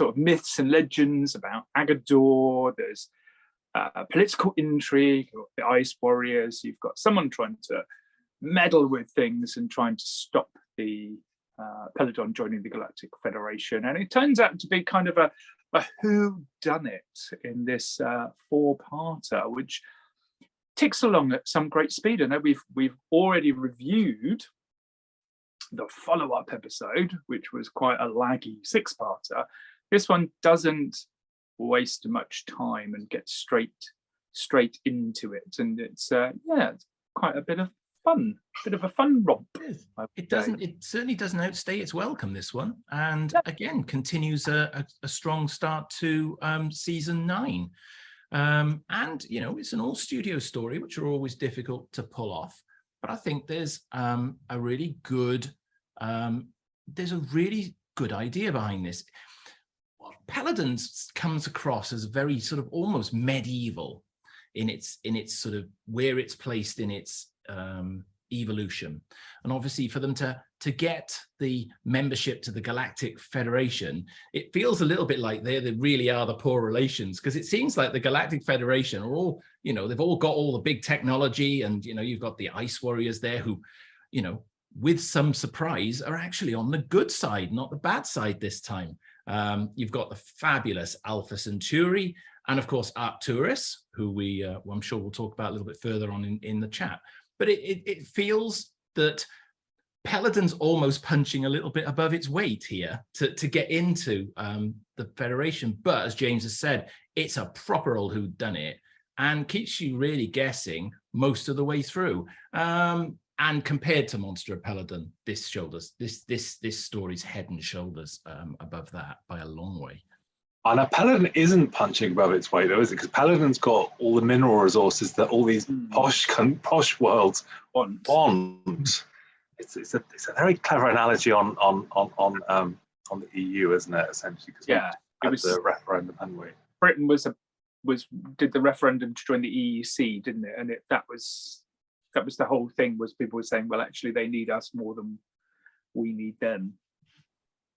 of myths and legends about Agador. There's political intrigue, the Ice Warriors. You've got someone trying to meddle with things and trying to stop the Peladon joining the Galactic Federation. And it turns out to be kind of a whodunit in this four-parter, which ticks along at some great speed. I know we've already reviewed the follow-up episode, which was quite a laggy six-parter. This one doesn't waste much time and get straight into it, and it's it's quite a bit of a fun romp. It certainly doesn't outstay its welcome, this one, and again continues a strong start to season 9. And it's an all studio story, which are always difficult to pull off, but I think there's a really good idea behind this. Peladon comes across as very sort of almost medieval in its sort of where it's placed in its evolution, and obviously for them to get the membership to the Galactic Federation, it feels a little bit like they really are the poor relations, because it seems like the Galactic Federation are all, they've all got all the big technology, and you've got the Ice Warriors there who, with some surprise, are actually on the good side, not the bad side this time. You've got the fabulous Alpha Centauri, and of course Arcturus, who I'm sure we'll talk about a little bit further on in the chat. But it feels that Peladon's almost punching a little bit above its weight here to get into the Federation. But as James has said, it's a proper old whodunit and keeps you really guessing most of the way through. And compared to Monster of Peladon, this story's head and shoulders above that by a long way. And Peladon isn't punching above its weight, though, is it? Because Peladon's got all the mineral resources that all these posh worlds want. It's a very clever analogy on the EU, isn't it? Essentially, because it was the referendum, hadn't we? Britain did the referendum to join the EEC, didn't it? And that was the whole thing. Was people were saying, well, actually, they need us more than we need them.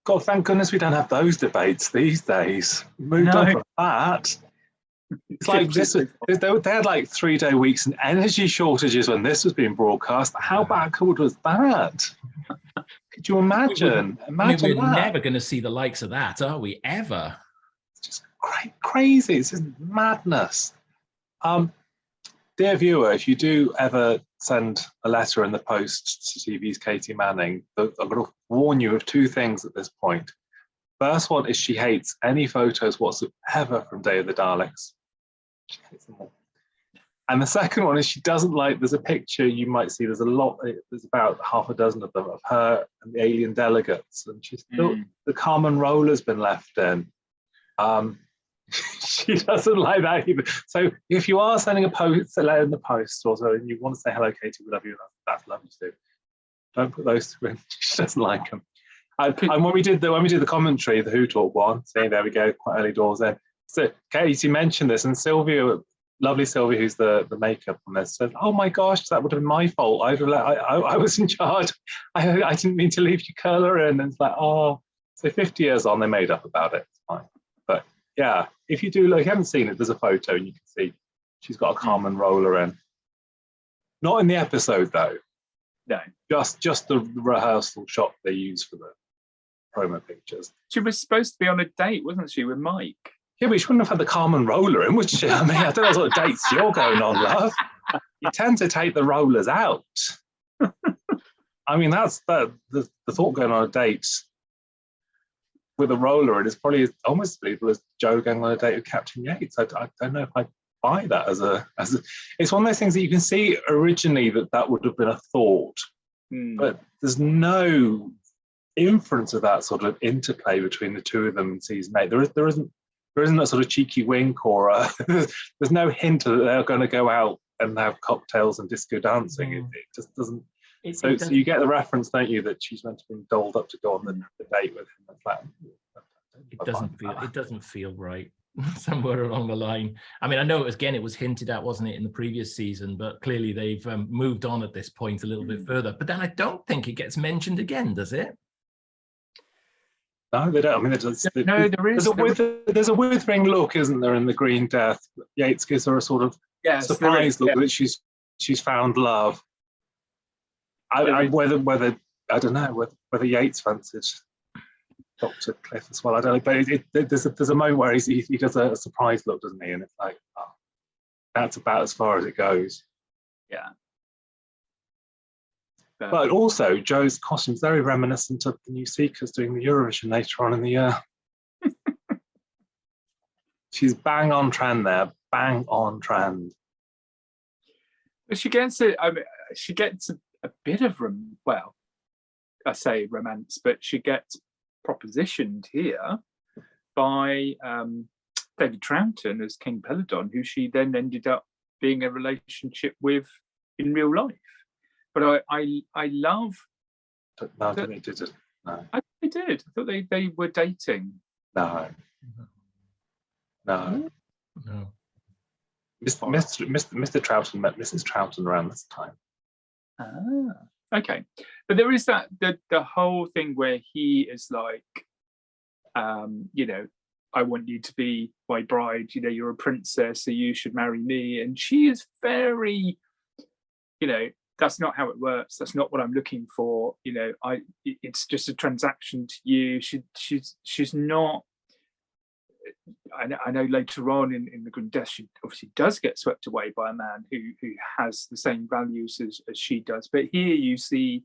God, thank goodness we don't have those debates these days. Moved on from that. It's like this. They had like 3-day weeks and energy shortages when this was being broadcast. How backward was that? Could you imagine? We're never going to see the likes of that, are we? Ever? It's just crazy. It's just madness. Dear viewer, if you do ever send a letter in the post to TV's Katy Manning, I'm going to warn you of 2 things at this point. First one is she hates any photos whatsoever from Day of the Daleks. She hates them all. And the second one is she doesn't like, there's a picture you might see, there's about half a dozen of them, of her and the alien delegates, and she's still, the Carmen Roller's been left in. She doesn't like that either. So if you are sending a letter in the post or so, and you want to say, hello, Katy, we love you, that's lovely too. Don't put those 2 in. She doesn't like them. And when we did the commentary, the Who Talk one, see, there we go, quite early doors in. So Katy mentioned this, and Sylvia, lovely Sylvia, who's the makeup on this, said, "Oh my gosh, that would have been my fault. I was in charge. I didn't mean to leave you curler in." And it's like, oh, so 50 years on, they made up about it. It's fine. But yeah, if you do look, if you haven't seen it, there's a photo, and you can see she's got a Carmen Roller in. Not in the episode though. No, just the rehearsal shot they use for the promo pictures. She was supposed to be on a date, wasn't she, with Mike? Yeah, but she wouldn't have had the Carmen Roller in, would she? I mean, I don't know what sort of dates you're going on, love. You tend to take the rollers out. I mean, that's the thought going on a date with a roller, and it's probably almost as believable as Joe going on a date with Captain Yates. I don't know if I buy that as a. It's one of those things that you can see originally that would have been a thought, but there's no inference of that sort of interplay between the 2 of them in season 8. There isn't a sort of cheeky wink or there's no hint that they're going to go out and have cocktails and disco dancing. It just doesn't. So you get the reference, don't you, that she's meant to be dolled up to go on the date with him. It's like, it doesn't feel right somewhere along the line. I mean, I know it was hinted at, wasn't it, in the previous season, but clearly they've moved on at this point a little bit further. But then I don't think it gets mentioned again, does it? No, they don't. I mean, there's a withering look, isn't there, in the Green Death? Yates gives her a sort of surprised look that she's found love. Whether I don't know whether Yates fancied Dr. Cliff as well. I don't know, but there's a moment where he does a surprised look, doesn't he? And it's like, oh, that's about as far as it goes. Yeah. But also, Joe's costume is very reminiscent of the New Seekers doing the Eurovision later on in the year. She's bang on trend there, bang on trend. But she gets a bit of I say romance, but she gets propositioned here by David Troughton as King Peladon, who she then ended up being a relationship with in real life. But I love. No, I don't think it did. No. I did. I thought they were dating. No. Mr. Troughton met Mrs. Troughton around this time. Ah, okay. But there is that the whole thing where he is like, I want you to be my bride. You're a princess, so you should marry me. And she is very, that's not how it works. That's not what I'm looking for. It's just a transaction to you. She's not. I know later on in the Green Death, she obviously does get swept away by a man who has the same values as she does. But here you see,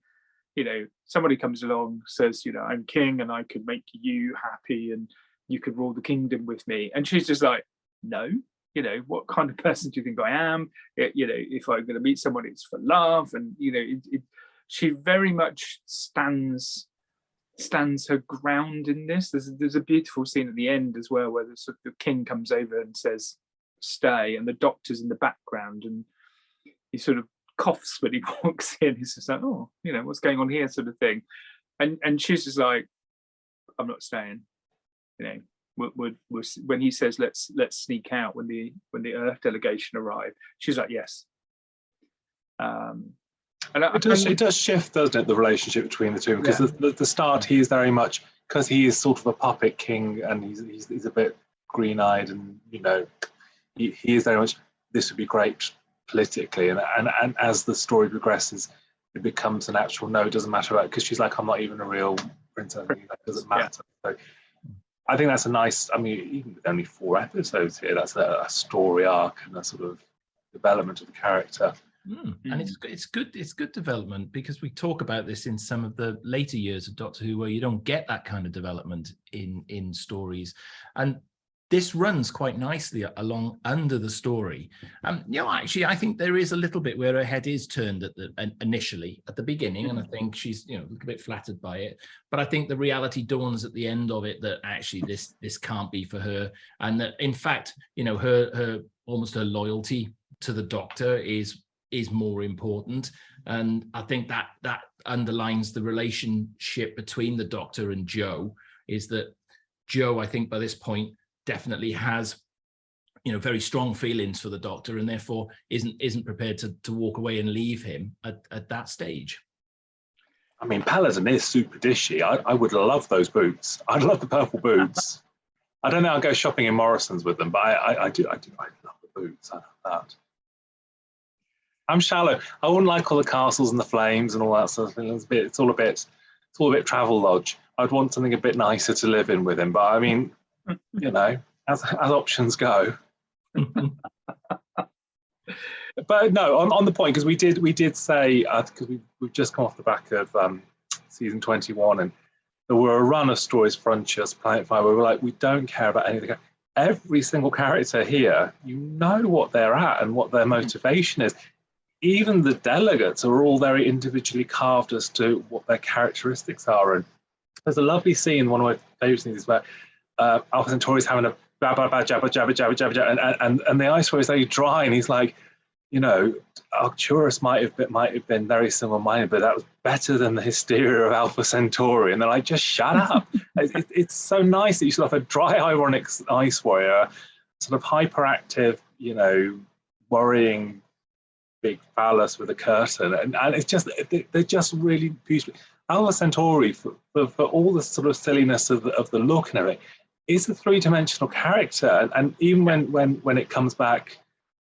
somebody comes along, says, I'm king and I could make you happy and you could rule the kingdom with me. And she's just like, no. What kind of person do you think I am? If I'm going to meet someone, it's for love. And, she very much stands her ground in this. There's a beautiful scene at the end as well, where the king comes over and says, stay, and the doctor's in the background and he sort of coughs when he walks in. He's just like, oh, what's going on here, sort of thing. And she's just like, I'm not staying. When he says let's sneak out when the Earth delegation arrive, she's like, yes. And it does shift, doesn't it, the relationship between the two? Because at the start he is very much because he is sort of a puppet king, and he's a bit green-eyed, and he is very much, this would be great politically, and as the story progresses, it becomes an actual no, it doesn't matter, because she's like, I'm not even a real princess, that doesn't matter. So I think that's a nice, I mean, even with only 4 episodes here, that's a story arc and a sort of development of the character. And it's good development, because we talk about this in some of the later years of Doctor Who, where you don't get that kind of development in stories, and this runs quite nicely along under the story. Actually, I think there is a little bit where her head is turned initially at the beginning, and I think she's a little bit flattered by it. But I think the reality dawns at the end of it that actually this can't be for her, and that in fact, her almost her loyalty to the Doctor is more important. And I think that underlines the relationship between the Doctor and Jo, is that Jo, I think by this point, definitely has very strong feelings for the Doctor, and therefore isn't prepared to walk away and leave him at that stage. I mean, Peladon is super dishy. I would love those boots. I'd love the purple boots. I don't know, I'll go shopping in Morrison's with them, but I do. I love the boots. I love that. I'm shallow. I wouldn't like all the castles and the flames and all that sort of thing. It's all a bit travel lodge. I'd want something a bit nicer to live in with him. But I mean, as options go. But no, on the point, because we did say, because we've just come off the back of season 21, and there were a run of stories, Frontiers, Planet Fire, where we're like, we don't care about anything. Every single character here, you know what they're at and what their motivation is. Even the delegates are all very individually carved as to what their characteristics are. And there's a lovely scene, one of my favourite scenes, where Alpha Centauri's having a jabba, and the ice ware is very dry, and he's like, Arcturus might have been very single-minded, but that was better than the hysteria of Alpha Centauri. And they're like, just shut up. It's so nice that you sort of have a dry, ironic ice warrior, sort of hyperactive, worrying big phallus with a curtain, and it's just, they're just really beautiful. Alpha Centauri, for all the sort of silliness of the look and everything, is a 3-dimensional character, and even when it comes back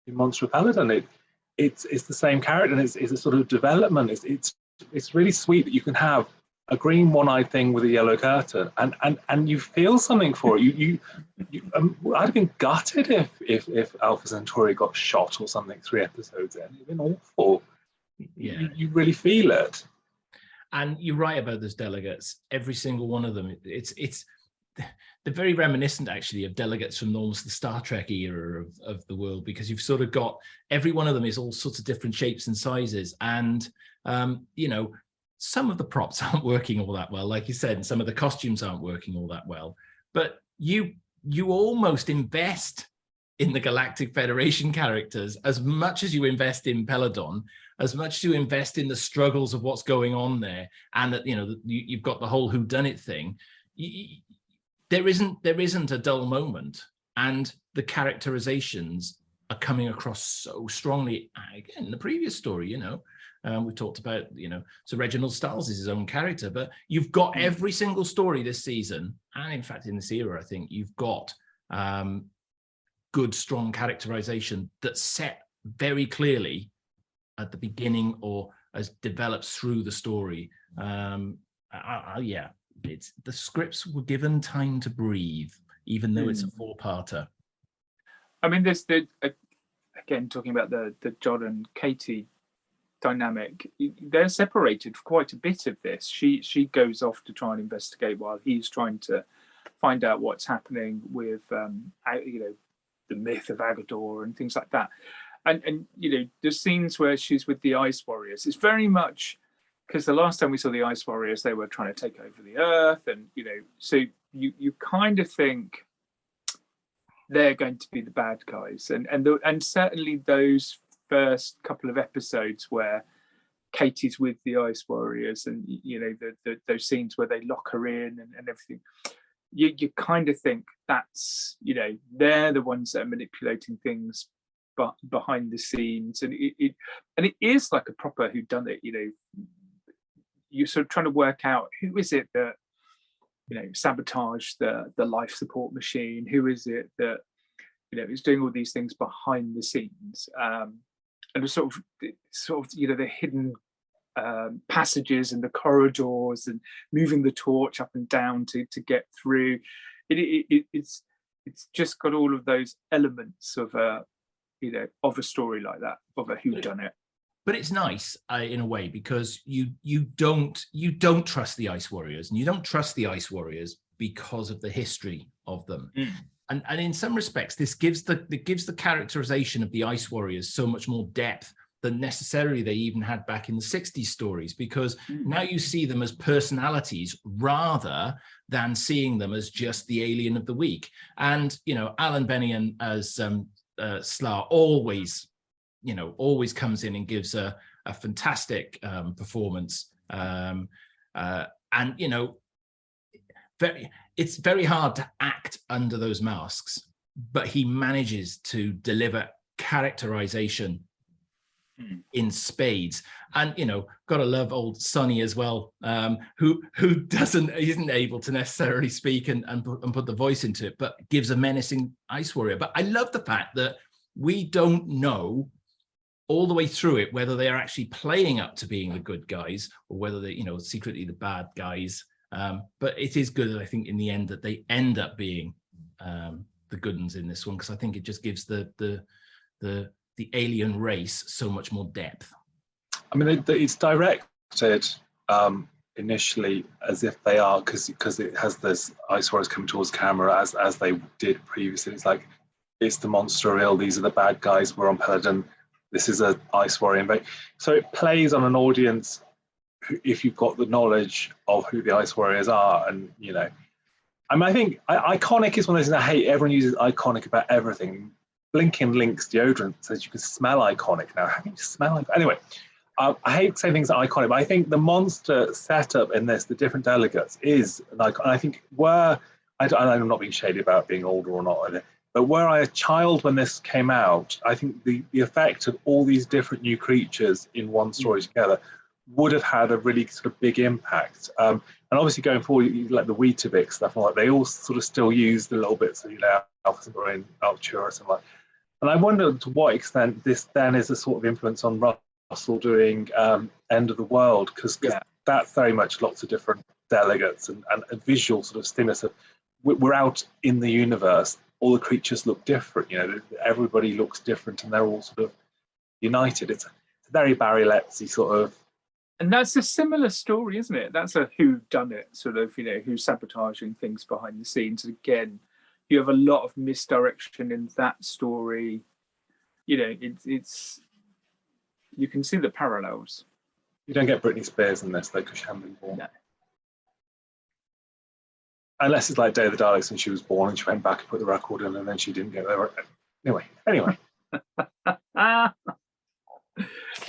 in Monster of Peladon, it's the same character, and it's a sort of development. It's really sweet that you can have a green one-eyed thing with a yellow curtain, and you feel something for it. I'd have been gutted if Alpha Centauri got shot or something 3 episodes in. It'd been awful. Yeah, you really feel it. And you're right about those delegates. Every single one of them. They're very reminiscent, actually, of delegates from almost the Star Trek era of the world, because you've sort of got, every one of them is all sorts of different shapes and sizes, and some of the props aren't working all that well, like you said, and some of the costumes aren't working all that well. But you almost invest in the Galactic Federation characters as much as you invest in Peladon, as much as you invest in the struggles of what's going on there, and that you've got the whole whodunit thing. There isn't a dull moment, and the characterizations are coming across so strongly. Again, the previous story, we talked about, so Reginald Stiles is his own character, but you've got every single story this season, and in fact in this era, I think you've got good, strong characterization that's set very clearly at the beginning or as develops through the story. The scripts were given time to breathe, even though it's a 4-parter. I mean, there's again, talking about the Jon and Katy dynamic, they're separated for quite a bit of this. She goes off to try and investigate while he's trying to find out what's happening with the myth of Agador and things like that. And the scenes where she's with the Ice Warriors, it's very much, because the last time we saw the Ice Warriors, they were trying to take over the Earth, and so you kind of think they're going to be the bad guys, and certainly those first couple of episodes where Katie's with the Ice Warriors, and those scenes where they lock her in and everything, you kind of think that's they're the ones that are manipulating things, but behind the scenes, and it is like a proper whodunit. You're sort of trying to work out who is it that sabotage the life support machine? Who is it that is doing all these things behind the scenes? And sort of the hidden passages and the corridors and moving the torch up and down to get through. It's just got all of those elements of a story like that, of a whodunit. But it's nice in a way, because you don't trust the Ice Warriors, and you don't trust the Ice Warriors because of the history of them. And in some respects, this gives the characterization of the Ice Warriors so much more depth than necessarily they even had back in the 60s stories, because now you see them as personalities rather than seeing them as just the alien of the week. And Alan Bennion as Slar always comes in and gives a fantastic performance. It's very hard to act under those masks, but he manages to deliver characterization in spades. And gotta love old Sonny as well, who isn't able to necessarily speak and put the voice into it, but gives a menacing Ice Warrior. But I love the fact that we don't know all the way through it whether they are actually playing up to being the good guys or whether they secretly the bad guys. But it is good, I think, in the end, that they end up being the good ones in this one, because I think it just gives the alien race so much more depth. I mean, it's directed initially as if they are, because it has this Ice Warriors coming towards camera as they did previously. It's like, it's the monster ill, these are the bad guys, we're on Peladon, this is a Ice Warrior. So it plays on an audience if you've got the knowledge of who the Ice Warriors are. And I think iconic is one of those things I hate. Everyone uses iconic about everything. Blinking Link's deodorant says you can smell iconic now. How can you smell it? Anyway, I hate saying things are iconic, but I think the monster setup in this, the different delegates, is an icon. I think I'm not being shady about being older or not, but were I a child when this came out, I think the effect of all these different new creatures in one story together would have had a really sort of big impact. And obviously going forward, like the Weetabix stuff, like they all sort of still use the little bits of Alpha Centauri, Arcturus, and like. And I wonder to what extent this then is a sort of influence on Russell doing End of the World, because that's very much lots of different delegates and a visual sort of stimulus of we're out in the universe. All the creatures look different. Everybody looks different, and they're all sort of united. It's a very Barry Lettsy sort of. And that's a similar story, isn't it? That's a whodunit, sort of, who's sabotaging things behind the scenes. Again, you have a lot of misdirection in that story. It's you can see the parallels. You don't get Britney Spears in this, though, because she hadn't been born. No. Unless it's like Day of the Daleks and she was born and she went back and put the record in and then she didn't get there. Anyway.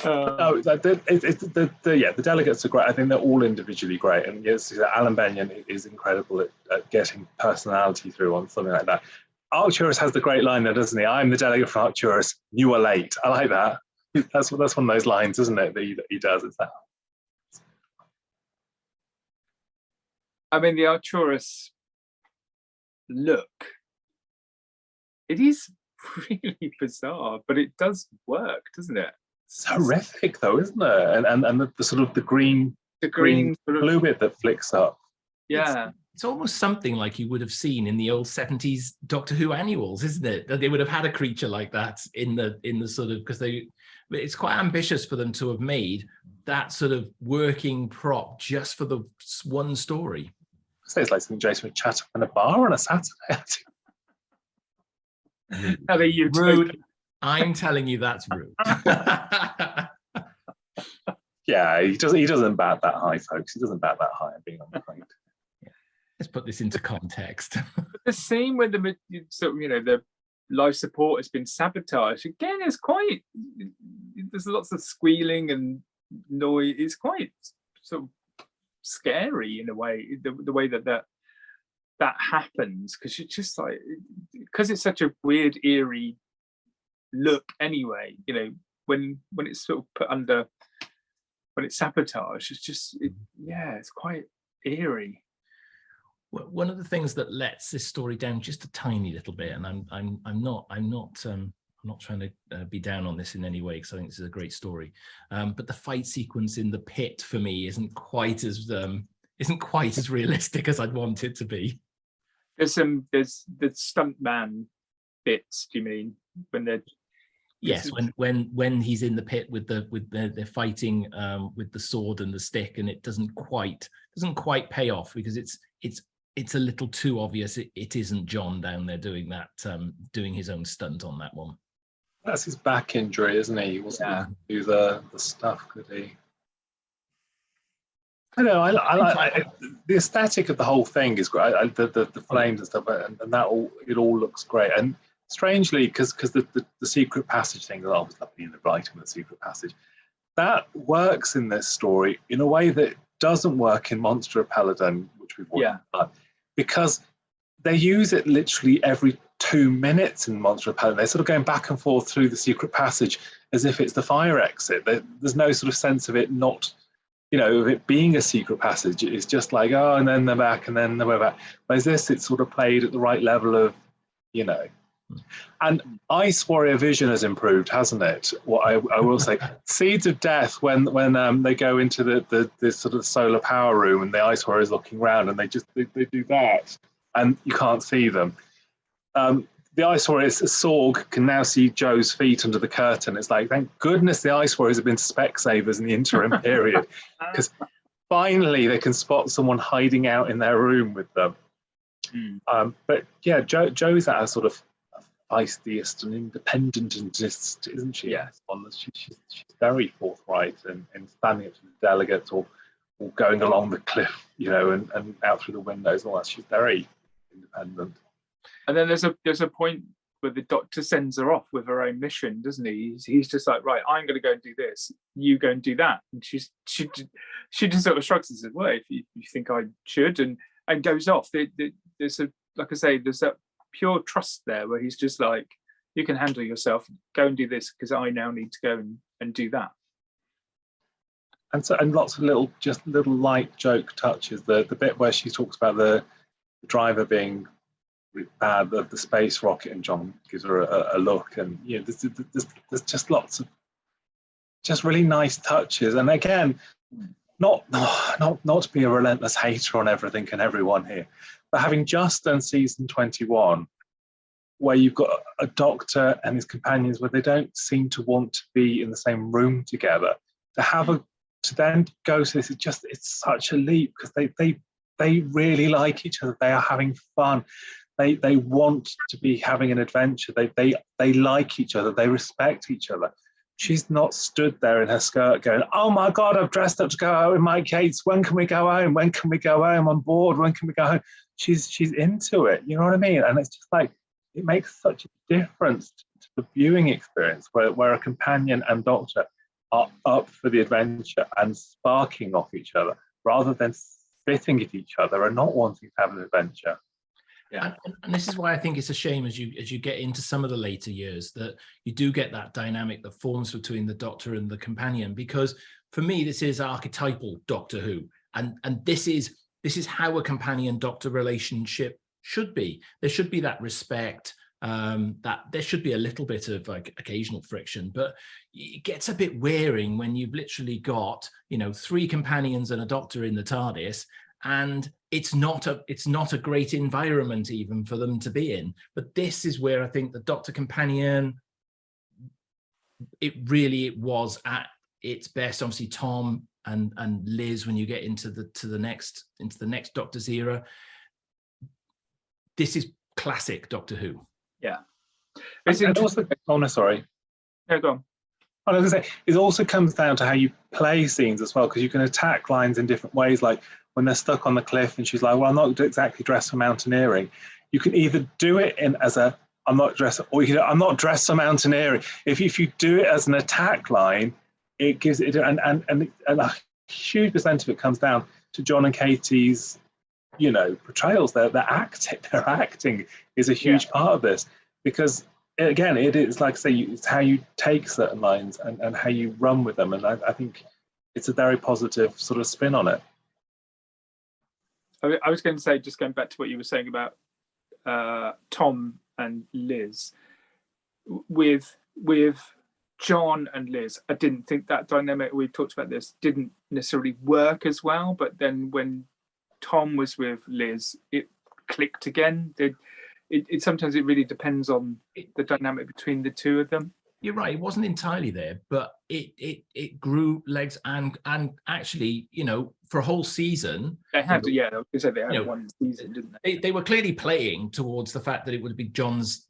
No, the delegates are great. I think they're all individually great, and yes, Alan Bennion is incredible at getting personality through on something like that. Arcturus has the great line there, doesn't he? I'm the delegate from Arcturus. You were late. I like that. That's one of those lines, isn't it? That he does. It's that. I mean, the Arcturus look. It is really bizarre, but it does work, doesn't it? It's horrific, though, isn't it? And the sort of the green sort of blue bit that flicks up. Yeah, it's almost something like you would have seen in the old 70s Doctor Who annuals, isn't it? That they would have had a creature like that in the sort of, because it's quite ambitious for them to have made that sort of working prop just for the one story. So it's like something Jason would chat up in a bar on a Saturday. Rude. I'm telling you, that's rude. Yeah, he doesn't bat that high, folks. He doesn't bat that high, I'm being on the point. Let's put this into context. The scene where the life support has been sabotaged again is quite. There's lots of squealing and noise. It's quite sort of scary in a way. The way that happens, because it's just like, because it's such a weird, eerie look anyway. When it's sort of put under, when it's sabotaged, it's just it's quite eerie. one of the things that lets this story down just a tiny little bit, and I'm not trying to be down on this in any way, because I think this is a great story. But the fight sequence in the pit for me isn't quite as realistic as I'd want it to be. There's the stuntman bits. Do you mean when they're? Yes, when he's in the pit with they're fighting with the sword and the stick, and it doesn't quite pay off, because it's a little too obvious. It isn't Jon down there doing that, doing his own stunt on that one. That's his back injury, isn't he? He wasn't able to do the stuff, could he? I know. I the aesthetic of the whole thing is great. The flames and stuff, and that it all looks great. And strangely, because the secret passage thing, that was lovely in the writing of the secret passage, that works in this story in a way that doesn't work in Monster of Peladon, which we've already done, because they use it literally every 2 minutes in Monster of Peladon. They're sort of going back and forth through the secret passage as if it's the fire exit. There's no sort of sense of it not, of it being a secret passage. It's just like, oh, and then they're back, and then they're back. Whereas this, it's sort of played at the right level of, And Ice Warrior Vision has improved, hasn't it? What I will say, Seeds of Death, when they go into the sort of solar power room and the Ice Warrior is looking around, and they do that, and you can't see them. The Ice Warriors, Sorg, can now see Joe's feet under the curtain. It's like, thank goodness the Ice Warriors have been Specsavers in the interim period, because finally they can spot someone hiding out in their room with them. But yeah, Joe's at a sort of feistiest and independentist, isn't she? Yeah. She's very forthright in standing up to the delegates, or going along the cliff, and out through the windows and all that. She's very independent. And then there's a point where the Doctor sends her off with her own mission, doesn't he? He's just like, right, I'm going to go and do this. You go and do that. And she just sort of shrugs and says, well, if you think I should, and goes off. There's like I say, there's that pure trust there where he's just like, you can handle yourself. Go and do this, because I now need to go and do that. And lots of little light joke touches. The bit where she talks about the driver being bad of the space rocket, and Jon gives her a look, and there's just lots of just really nice touches. And again, not to be a relentless hater on everything and everyone here, but having just done season 21, where you've got a Doctor and his companions where they don't seem to want to be in the same room together, to then go to this, it's such a leap, because they really like each other. They are having fun. They want to be having an adventure. They like each other. They respect each other. She's not stood there in her skirt going, oh my God, I've dressed up to go out with my Kates. When can we go home? When can we go home? I'm bored. When can we go home? She's into it. You know what I mean? And it's just like, it makes such a difference to the viewing experience where a companion and Doctor are up for the adventure and sparking off each other, rather than spitting at each other and not wanting to have an adventure. Yeah. And this is why I think it's a shame as you get into some of the later years that you do get that dynamic that forms between the Doctor and the companion, because for me this is archetypal Doctor Who, and this is how a companion Doctor relationship should be. There should be that respect, that there should be a little bit of like occasional friction, but it gets a bit wearing when you've literally got 3 companions and a Doctor in the TARDIS, and it's not a great environment even for them to be in. But this is where I think the Doctor companion, it was at its best. Obviously Tom and Liz, when you get into the next Doctor's era, this is classic Doctor Who. Yeah. And also, sorry. No, go on. I was going to say, it also comes down to how you play scenes as well, because you can attack lines in different ways. Like when they're stuck on the cliff and she's like, well, I'm not exactly dressed for mountaineering. You can either do it as a, I'm not dressed, or you can, I'm not dressed for mountaineering. If you do it as an attack line, it gives it, and a huge percent of it comes down to Jon and Katy's, portrayals. Their acting is a huge part of this, because again, it is, like I say, it's how you take certain lines and how you run with them. And I think it's a very positive sort of spin on it. I was going to say, just going back to what you were saying about Tom and Liz, with John and Liz, I didn't think that dynamic, we've talked about this, didn't necessarily work as well. But then when Tom was with Liz, it clicked again. It sometimes it really depends on the dynamic between the two of them. You're right. It wasn't entirely there, but it grew legs and actually, you know, for a whole season. They had, yeah, I was going to say they had you know, one season, didn't they? They were clearly playing towards the fact that it would be John's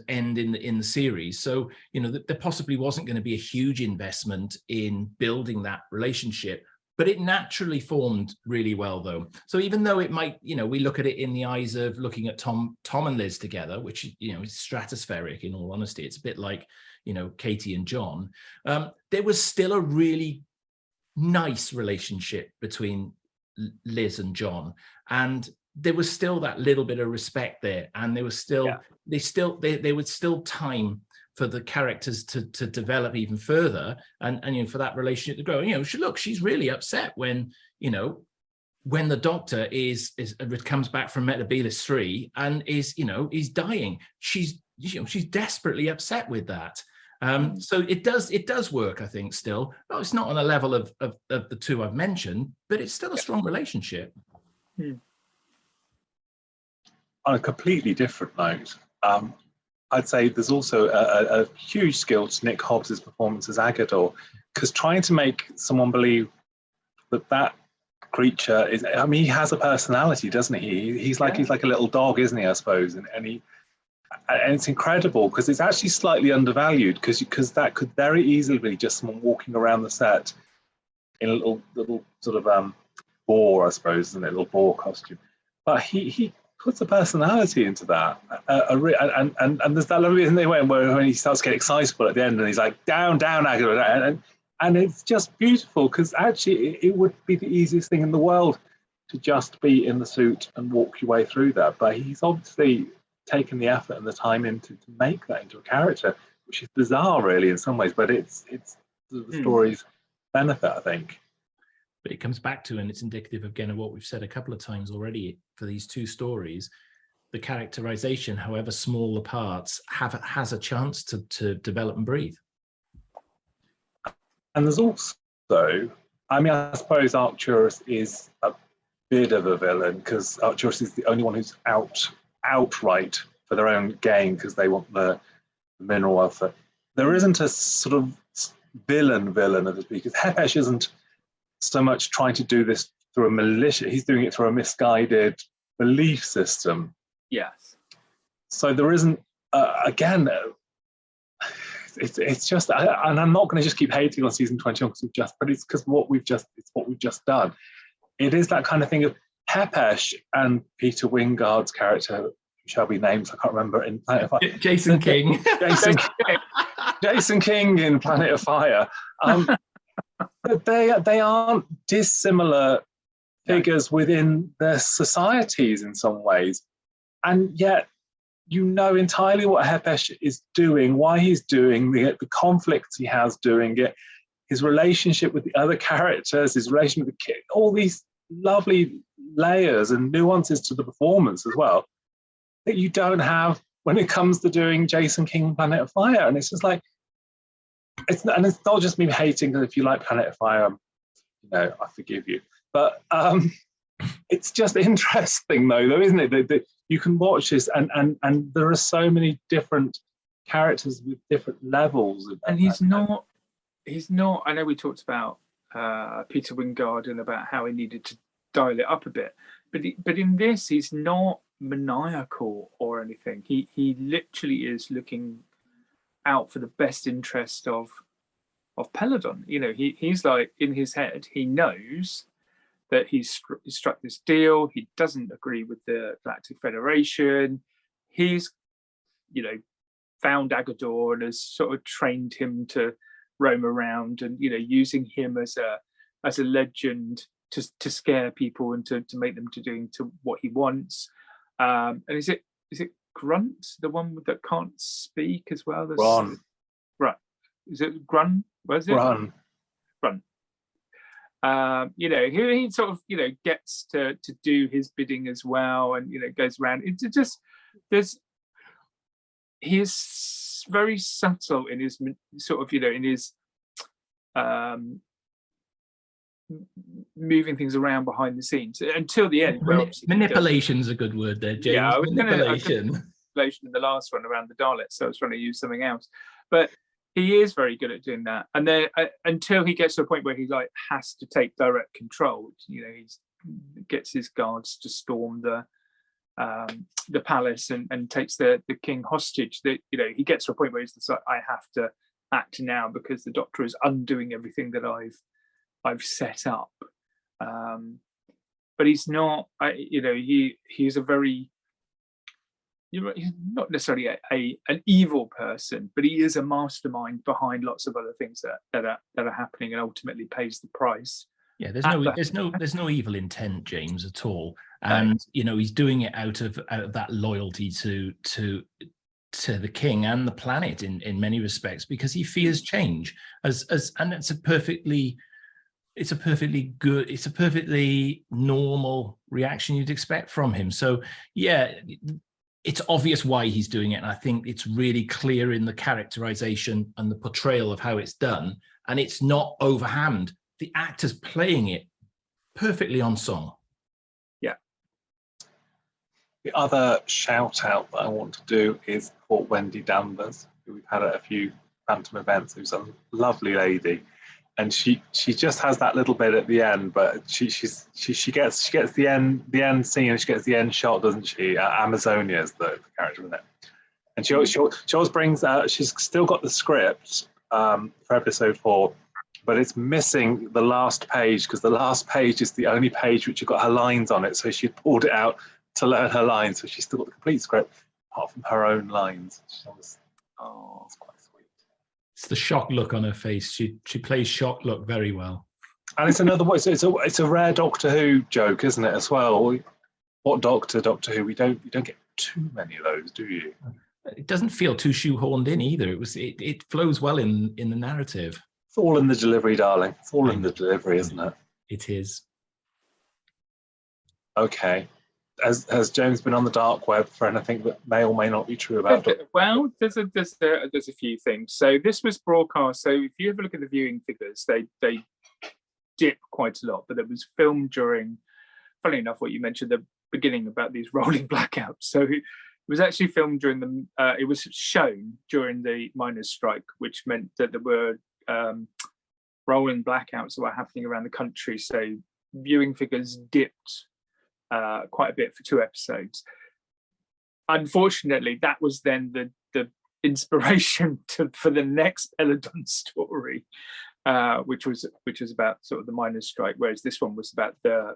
end in the series. So, you know, there possibly wasn't going to be a huge investment in building that relationship, but it naturally formed really well, though. So even though it might, you know, we look at it in the eyes of looking at Tom and Liz together, which, you know, is stratospheric. In all honesty, it's a bit like, you know, Katy and John. There was still a really nice relationship between Liz and John, and there was still that little bit of respect there, and there was still there was still time for the characters to develop even further, and you know, for that relationship to grow. You know, she's really upset when, you know, when the Doctor comes back from Metebelis 3 and is dying. She's desperately upset with that. So it does work, I think, still. No, it's not on a level of the two I've mentioned, but it's still a strong relationship. Hmm. On a completely different note, I'd say there's also a huge skill to Nick Hobbs's performance as Agador, because trying to make someone believe that creature is, I mean, he has a personality, doesn't he? He's like a little dog, isn't he, I suppose? And it's incredible, because it's actually slightly undervalued, because that could very easily be just someone walking around the set in a little sort of boar, I suppose, in a little boar costume. But he puts a personality into that, and there's that lovely, isn't there, when he starts getting excitable at the end, and he's like, down, Agador, and it's just beautiful, because actually it would be the easiest thing in the world to just be in the suit and walk your way through that, but he's obviously taken the effort and the time to make that into a character, which is bizarre, really, in some ways, but it's the story's benefit, I think. But it comes back to, and it's indicative again of what we've said a couple of times already for these two stories, the characterization, however small the parts, has a chance to develop and breathe. And there's also, I mean, I suppose Arcturus is a bit of a villain, because Arcturus is the only one who's outright for their own gain, because they want the mineral wealth. There isn't a sort of villain, because Hepesh isn't so much trying to do this through a militia, he's doing it through a misguided belief system. Yes. So there isn't, again, it's just, and I'm not going to just keep hating on season 21 but it's because what we've just done. It is that kind of thing of Hepesh and Peter Wingard's character, who shall be named, I can't remember, in Planet of Fire. Jason King. Jason King in Planet of Fire. They aren't dissimilar figures within their societies in some ways. And yet, you know entirely what Hepesh is doing, why he's doing it, the conflicts he has doing it, his relationship with the other characters, his relation with the kid, all these lovely layers and nuances to the performance as well that you don't have when it comes to doing Jason King Planet of Fire. And it's just like, it's not just me hating, because if you like Planet of Fire, you know, I forgive you. But it's just interesting, though, isn't it? That you can watch this, and there are so many different characters with different levels. And he's not. I know we talked about Peter Wingard and about how he needed to dial it up a bit, but in this, he's not maniacal or anything. He literally is looking out for the best interest of Peladon. You know, he's like, in his head, he knows that he's struck this deal. He doesn't agree with the Galactic Federation. He's, you know, found Agador and has sort of trained him to roam around, and, you know, using him as a legend to scare people and to make them to what he wants. And is it Grunt, the one that can't speak as well? Ron. Right. Is it Grun? What is it? Grunt. You know, he sort of, you know, gets to do his bidding as well, and, you know, goes around. It's just he is very subtle in his sort of, you know, in his moving things around behind the scenes until the end. Manipulation's a good word there, James. Yeah, I was manipulation. In the last one around the Daleks, so I was trying to use something else. But he is very good at doing that, and then until he gets to a point where he like has to take direct control. You know, he gets his guards to storm the palace and takes the king hostage. That, you know, he gets to a point where he's like, I have to act now because the Doctor is undoing everything that I've set up. But he's not. You know, he's a very. He's not necessarily an evil person, but he is a mastermind behind lots of other things that are happening, and ultimately pays the price. Yeah, there's no evil intent, James, at all. And you know, he's doing it out of that loyalty to the king and the planet in many respects, because he fears change. And it's a perfectly normal reaction you'd expect from him. So yeah, it's obvious why he's doing it, and I think it's really clear in the characterization and the portrayal of how it's done, and it's not overhammed. The actor's playing it perfectly on song. Yeah. The other shout out that I want to do is for Wendy Danvers, who we've had at a few Phantom events, who's a lovely lady. And she just has that little bit at the end, but she gets the end scene, and she gets the end shot, doesn't she? Amazonia is the character in it, and she always brings out. She's still got the script for episode 4, but it's missing the last page, because the last page is the only page which has got her lines on it. So she pulled it out to learn her lines, so she's still got the complete script apart from her own lines. It's quite sweet. It's the shocked look on her face. She plays shocked look very well. And it's another way. So it's a rare Doctor Who joke, isn't it, as well? What Doctor Who? You don't get too many of those, do you? It doesn't feel too shoehorned in either. It flows well in the narrative. It's all in the delivery, darling. It's all in the delivery, isn't it? It is. Okay. Has James been on the dark web for anything that may or may not be true about it? Well, there's a few things. So this was broadcast. So if you have a look at the viewing figures, they dip quite a lot. But it was filmed during, funny enough, what you mentioned at the beginning about these rolling blackouts. So it was actually filmed during it was shown during the miners' strike, which meant that there were rolling blackouts that were happening around the country. So viewing figures dipped quite a bit for 2 episodes. Unfortunately, that was then the inspiration for the next Peladon story, which was about sort of the miners' strike, whereas this one was about the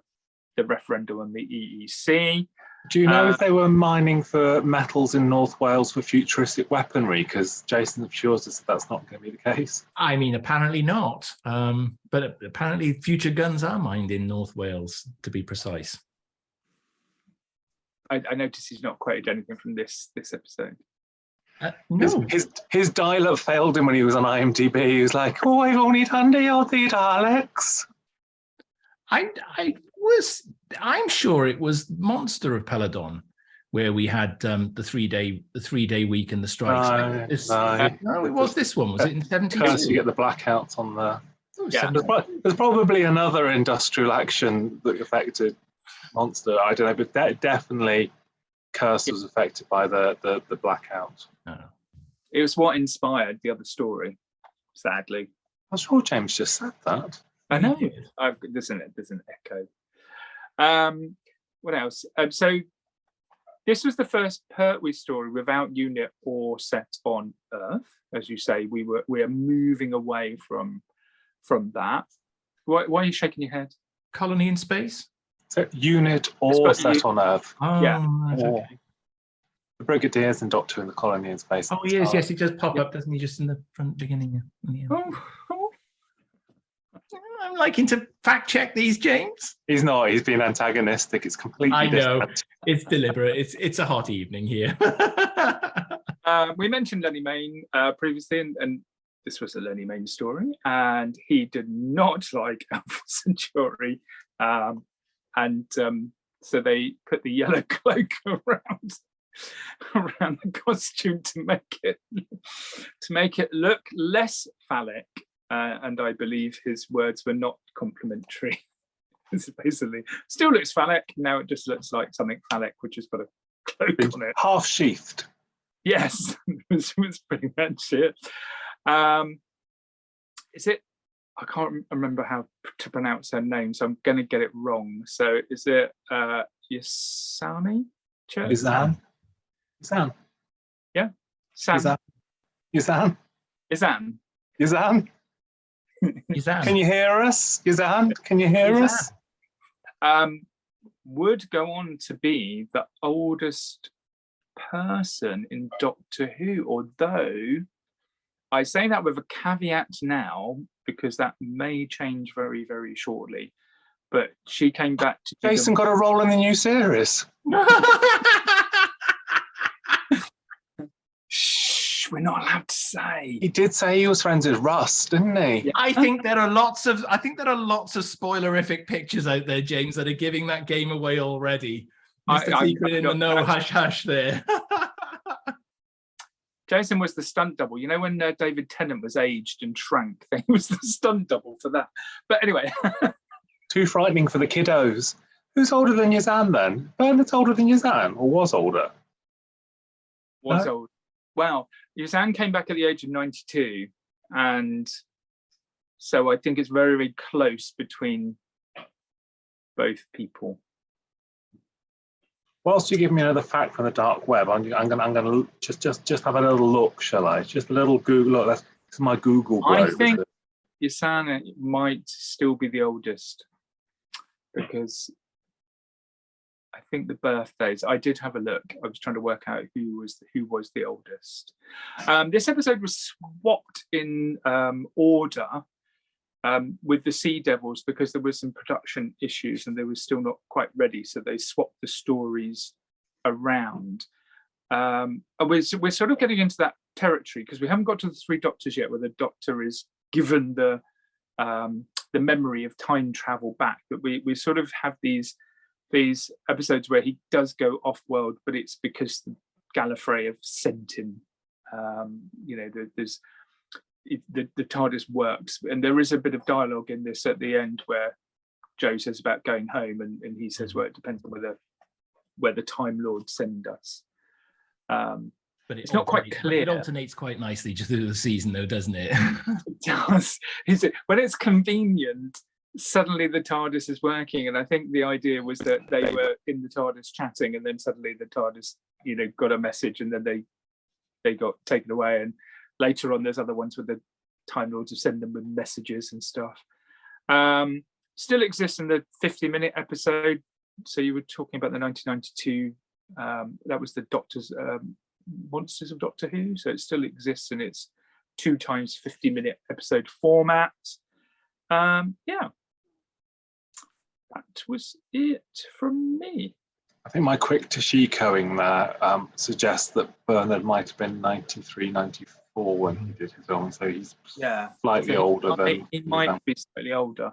referendum on the EEC. Do you know if they were mining for metals in North Wales for futuristic weaponry? Because Jason assures us that's not going to be the case. I mean, apparently not. But apparently future guns are mined in North Wales, to be precise. I noticed he's not quoted anything from this episode. No. His dial-up failed him when he was on IMDb. He was like, "Oh, I've only done the Daleks." I'm sure it was Monster of Peladon, where we had the 3-day week and the strikes. No, it was this one. Was it in 72? You get the blackouts on there. Yeah. There's probably another industrial action that affected Monster. I don't know, but definitely Curse was affected by the blackout. It was what inspired the other story, sadly. I'm sure James just said that. I know. There's an echo. What else? So this was the first Pertwee story without unit or set on Earth. As you say, we are moving away from that. Why are you shaking your head? Colony in space? So unit or set on Earth. Oh, yeah. Right, okay. The Brigadiers and Doctor in the Colony in Space. Oh, yes, he does pop up, doesn't he, just in the front beginning? Yeah. Oh. I'm liking to fact check these, James. He's not. He's being antagonistic. It's completely different. Different. It's deliberate. It's a hot evening here. We mentioned Lenny Mayne previously, and this was a Lenny Main story, and he did not like Alpha Centauri, so they put the yellow cloak around the costume to make it look less phallic, and I believe his words were not complimentary. It's basically still looks phallic, now it just looks like something phallic which has got a cloak on it. Half sheathed. Yes, was pretty much it. Is it? I can't remember how to pronounce her name, so I'm going to get it wrong. So is it Yasani? Yazan? Yeah. Sam. Yazan? Yazan. Can you hear us? Yazan? Can you hear us? Would go on to be the oldest person in Doctor Who, although I say that with a caveat now because that may change very, very shortly. But she came back to Jason got a role in the new series. Shh, we're not allowed to say. He did say he was friends with Russ, didn't he? Yeah. I think there are lots of spoilerific pictures out there, James, that are giving that game away already. Mr. Secret in the know, hush hush there. Jason was the stunt double. You know when David Tennant was aged and shrank? He was the stunt double for that. But anyway. Too frightening for the kiddos. Who's older than Yazan then? Bernard's older than Yazan, or was older? Old. Well, Yazan came back at the age of 92. And so I think it's very, very close between both people. Whilst you give me another fact from the dark web, I'm gonna just have a little look, shall I? Just a little Google look. That's my Google. I think Yasana might still be the oldest because I think the birthdays. I did have a look. I was trying to work out who was the oldest. This episode was swapped in order with the Sea Devils because there was some production issues and they were still not quite ready, so they swapped the stories around. We're sort of getting into that territory because we haven't got to the Three Doctors yet, where the Doctor is given the memory of time travel back. But we sort of have these episodes where he does go off world, but it's because the Gallifrey have sent him. There's the TARDIS works, and there is a bit of dialogue in this at the end where Joe says about going home, and he says, well, it depends on where the Time Lords send us. But it's not quite clear. It alternates quite nicely just through the season, though, doesn't it? It does. When it's convenient, suddenly the TARDIS is working, and I think the idea was that they were in the TARDIS chatting, and then suddenly the TARDIS, got a message, and then they got taken away. And later on, there's other ones where the Time Lords have sent them with messages and stuff. Still exists in the 50-minute episode. So you were talking about the 1992. That was the Doctor's Monsters of Doctor Who. So it still exists in its 2 times 50-minute episode format. Yeah, that was it from me. I think my quick Tashikoing there suggests that Bernard might have been 93, 94 when he did his film, so he's slightly older than... He might be slightly older.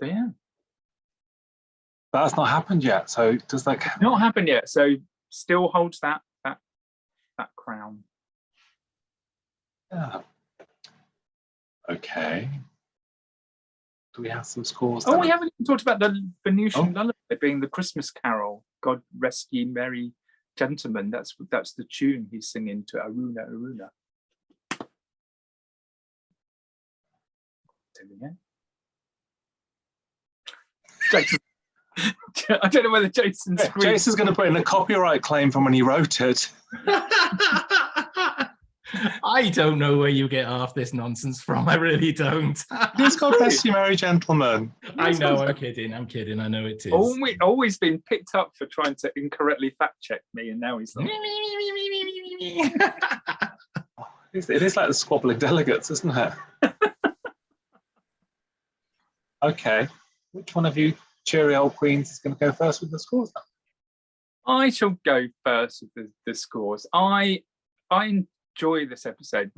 So yeah. That's not happened yet, so does that... Not happened yet, so still holds that crown. Yeah. Okay. Do we have some scores? Oh, we haven't even talked about the Venusian Lullaby being the Christmas Carol. God rest ye merry gentlemen. That's the tune he's singing to Aruna, Aruna. Jason. I don't know whether Jason's... Jason's going to put in a copyright claim from when he wrote it. I don't know where you get half this nonsense from. I really don't. It's God bless you, merry gentlemen. I know, I'm kidding. I know it is. Always been picked up for trying to incorrectly fact check me, and now he's like... It is like the squabbling delegates, isn't it? Okay. Which one of you cheery old queens is going to go first with the scores? I shall go first with the scores. I enjoy this episode.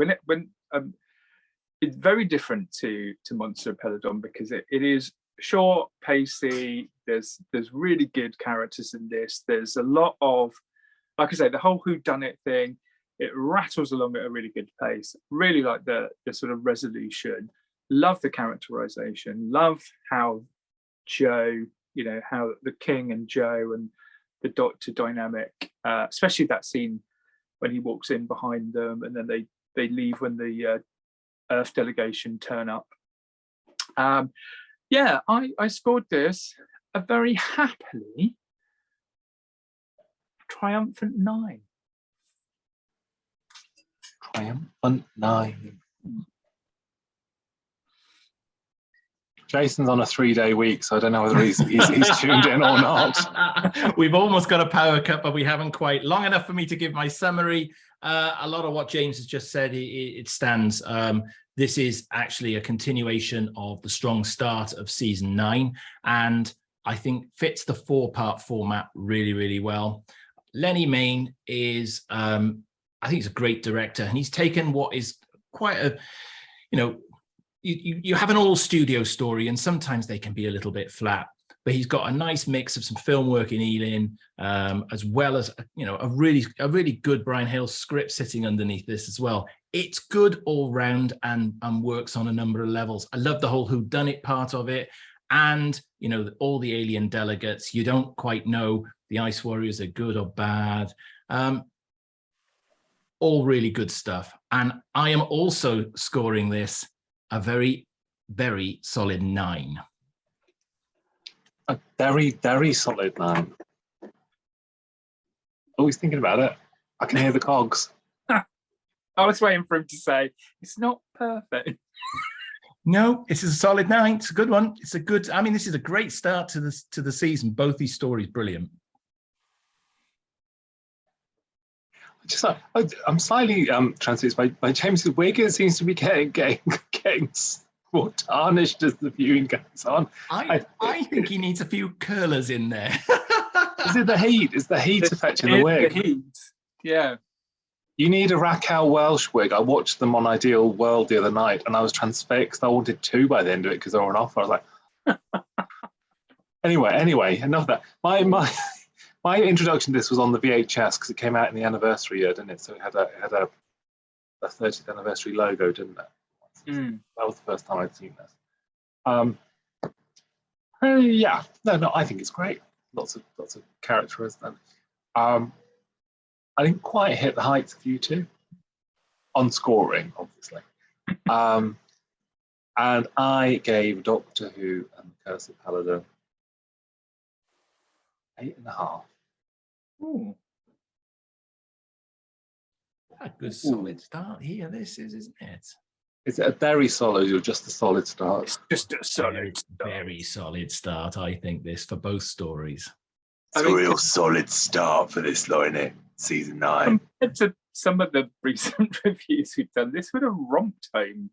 It's very different to Monster of Peladon because it is short, pacey. There's really good characters in this. There's a lot of, like I say, the whole whodunit thing. It rattles along at a really good pace. Really like the sort of resolution. Love the characterization. Love how Joe, how the King and Joe and the Doctor dynamic, especially that scene when he walks in behind them and then they leave when the Earth delegation turn up. I scored this a very happily triumphant 9. Triumphant 9. Jason's on a 3-day week, so I don't know whether he's tuned in or not. We've almost got a power cut, but we haven't quite. Long enough for me to give my summary. A lot of what James has just said, it stands. This is actually a continuation of the strong start of season 9, and I think fits the 4-part format really, really well. Lenny Mayne is, I think he's a great director, and he's taken what is quite a, you have an all studio story, and sometimes they can be a little bit flat, but he's got a nice mix of some film work in Ealing, as well as a really good Brian Hale script sitting underneath this as well. It's good all round and works on a number of levels. I love the whole whodunit part of it, and all the alien delegates. You don't quite know the Ice Warriors are good or bad. All really good stuff, and I am also scoring this a very, very solid 9. A very, very solid 9. Always thinking about it. I can hear the cogs. I was waiting for him to say, it's not perfect. No, this is a solid 9. It's a good one. It's a good, this is a great start to the season. Both these stories, brilliant. I'm slightly transfixed by James's wig. It seems to be getting more tarnished as the viewing goes on. I think he needs a few curlers in there. Is it the heat? Is the heat affecting the wig? The heat, yeah. You need a Raquel Welsh wig. I watched them on Ideal World the other night, and I was transfixed. I wanted 2 by the end of it because they were on offer. I was like, anyway, enough of that. My introduction to this was on the VHS because it came out in the anniversary year, didn't it? So it had a 30th anniversary logo, didn't it? Mm. That was the first time I'd seen this. Yeah, no, I think it's great. Lots of characters. I didn't quite hit the heights of you two on scoring, obviously. And I gave Doctor Who and the Curse of Peladon 8.5. Ooh. A good solid start here, this is, isn't it? Is it a very solid or just a solid start? It's just a solid start. Very solid start, I think, this for both stories. It's a real solid start for this lot, isn't it? Season 9. Compared to some of the recent reviews we've done, this would have romped home.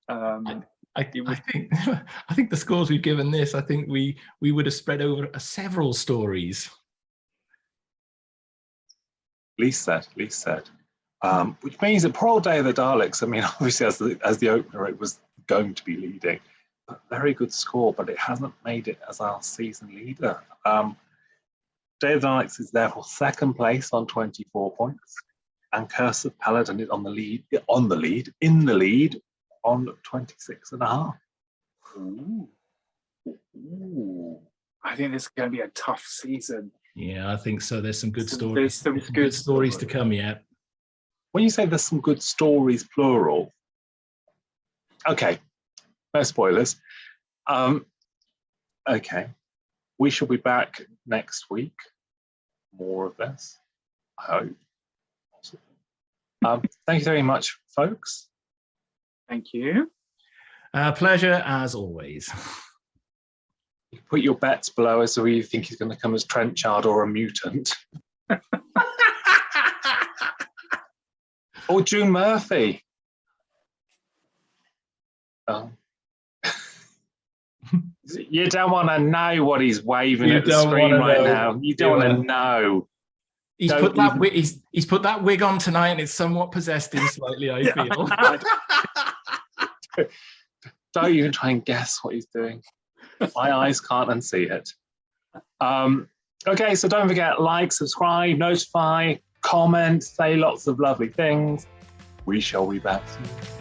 I think the scores we've given this, I think we would have spread over several stories. Least said. Which means that poor old Day of the Daleks, obviously as the opener, it was going to be leading. But very good score, but it hasn't made it as our season leader. Day of the Daleks is therefore second place on 24 points, and Curse of Peladon is in the lead on 26.5. Ooh. I think this is going to be a tough season. Yeah, I think so. There's some good stories. There's some good stories to come yet. When you say there's some good stories, plural, okay, no spoilers. Okay, we shall be back next week. More of this, I hope. Thank you very much, folks. Thank you. Pleasure as always. You can put your bets below as to whether you think he's going to come as Trenchard or a mutant. Or June Murphy. Oh. You don't want to know what he's waving at the screen right now. You don't want to know. He's Don't put that even- wig. He's put that wig on tonight, and it's somewhat possessed him slightly. I feel. Don't even try and guess what he's doing. My eyes can't unsee it. Okay, so don't forget, like, subscribe, notify, comment, say lots of lovely things. We shall be back soon.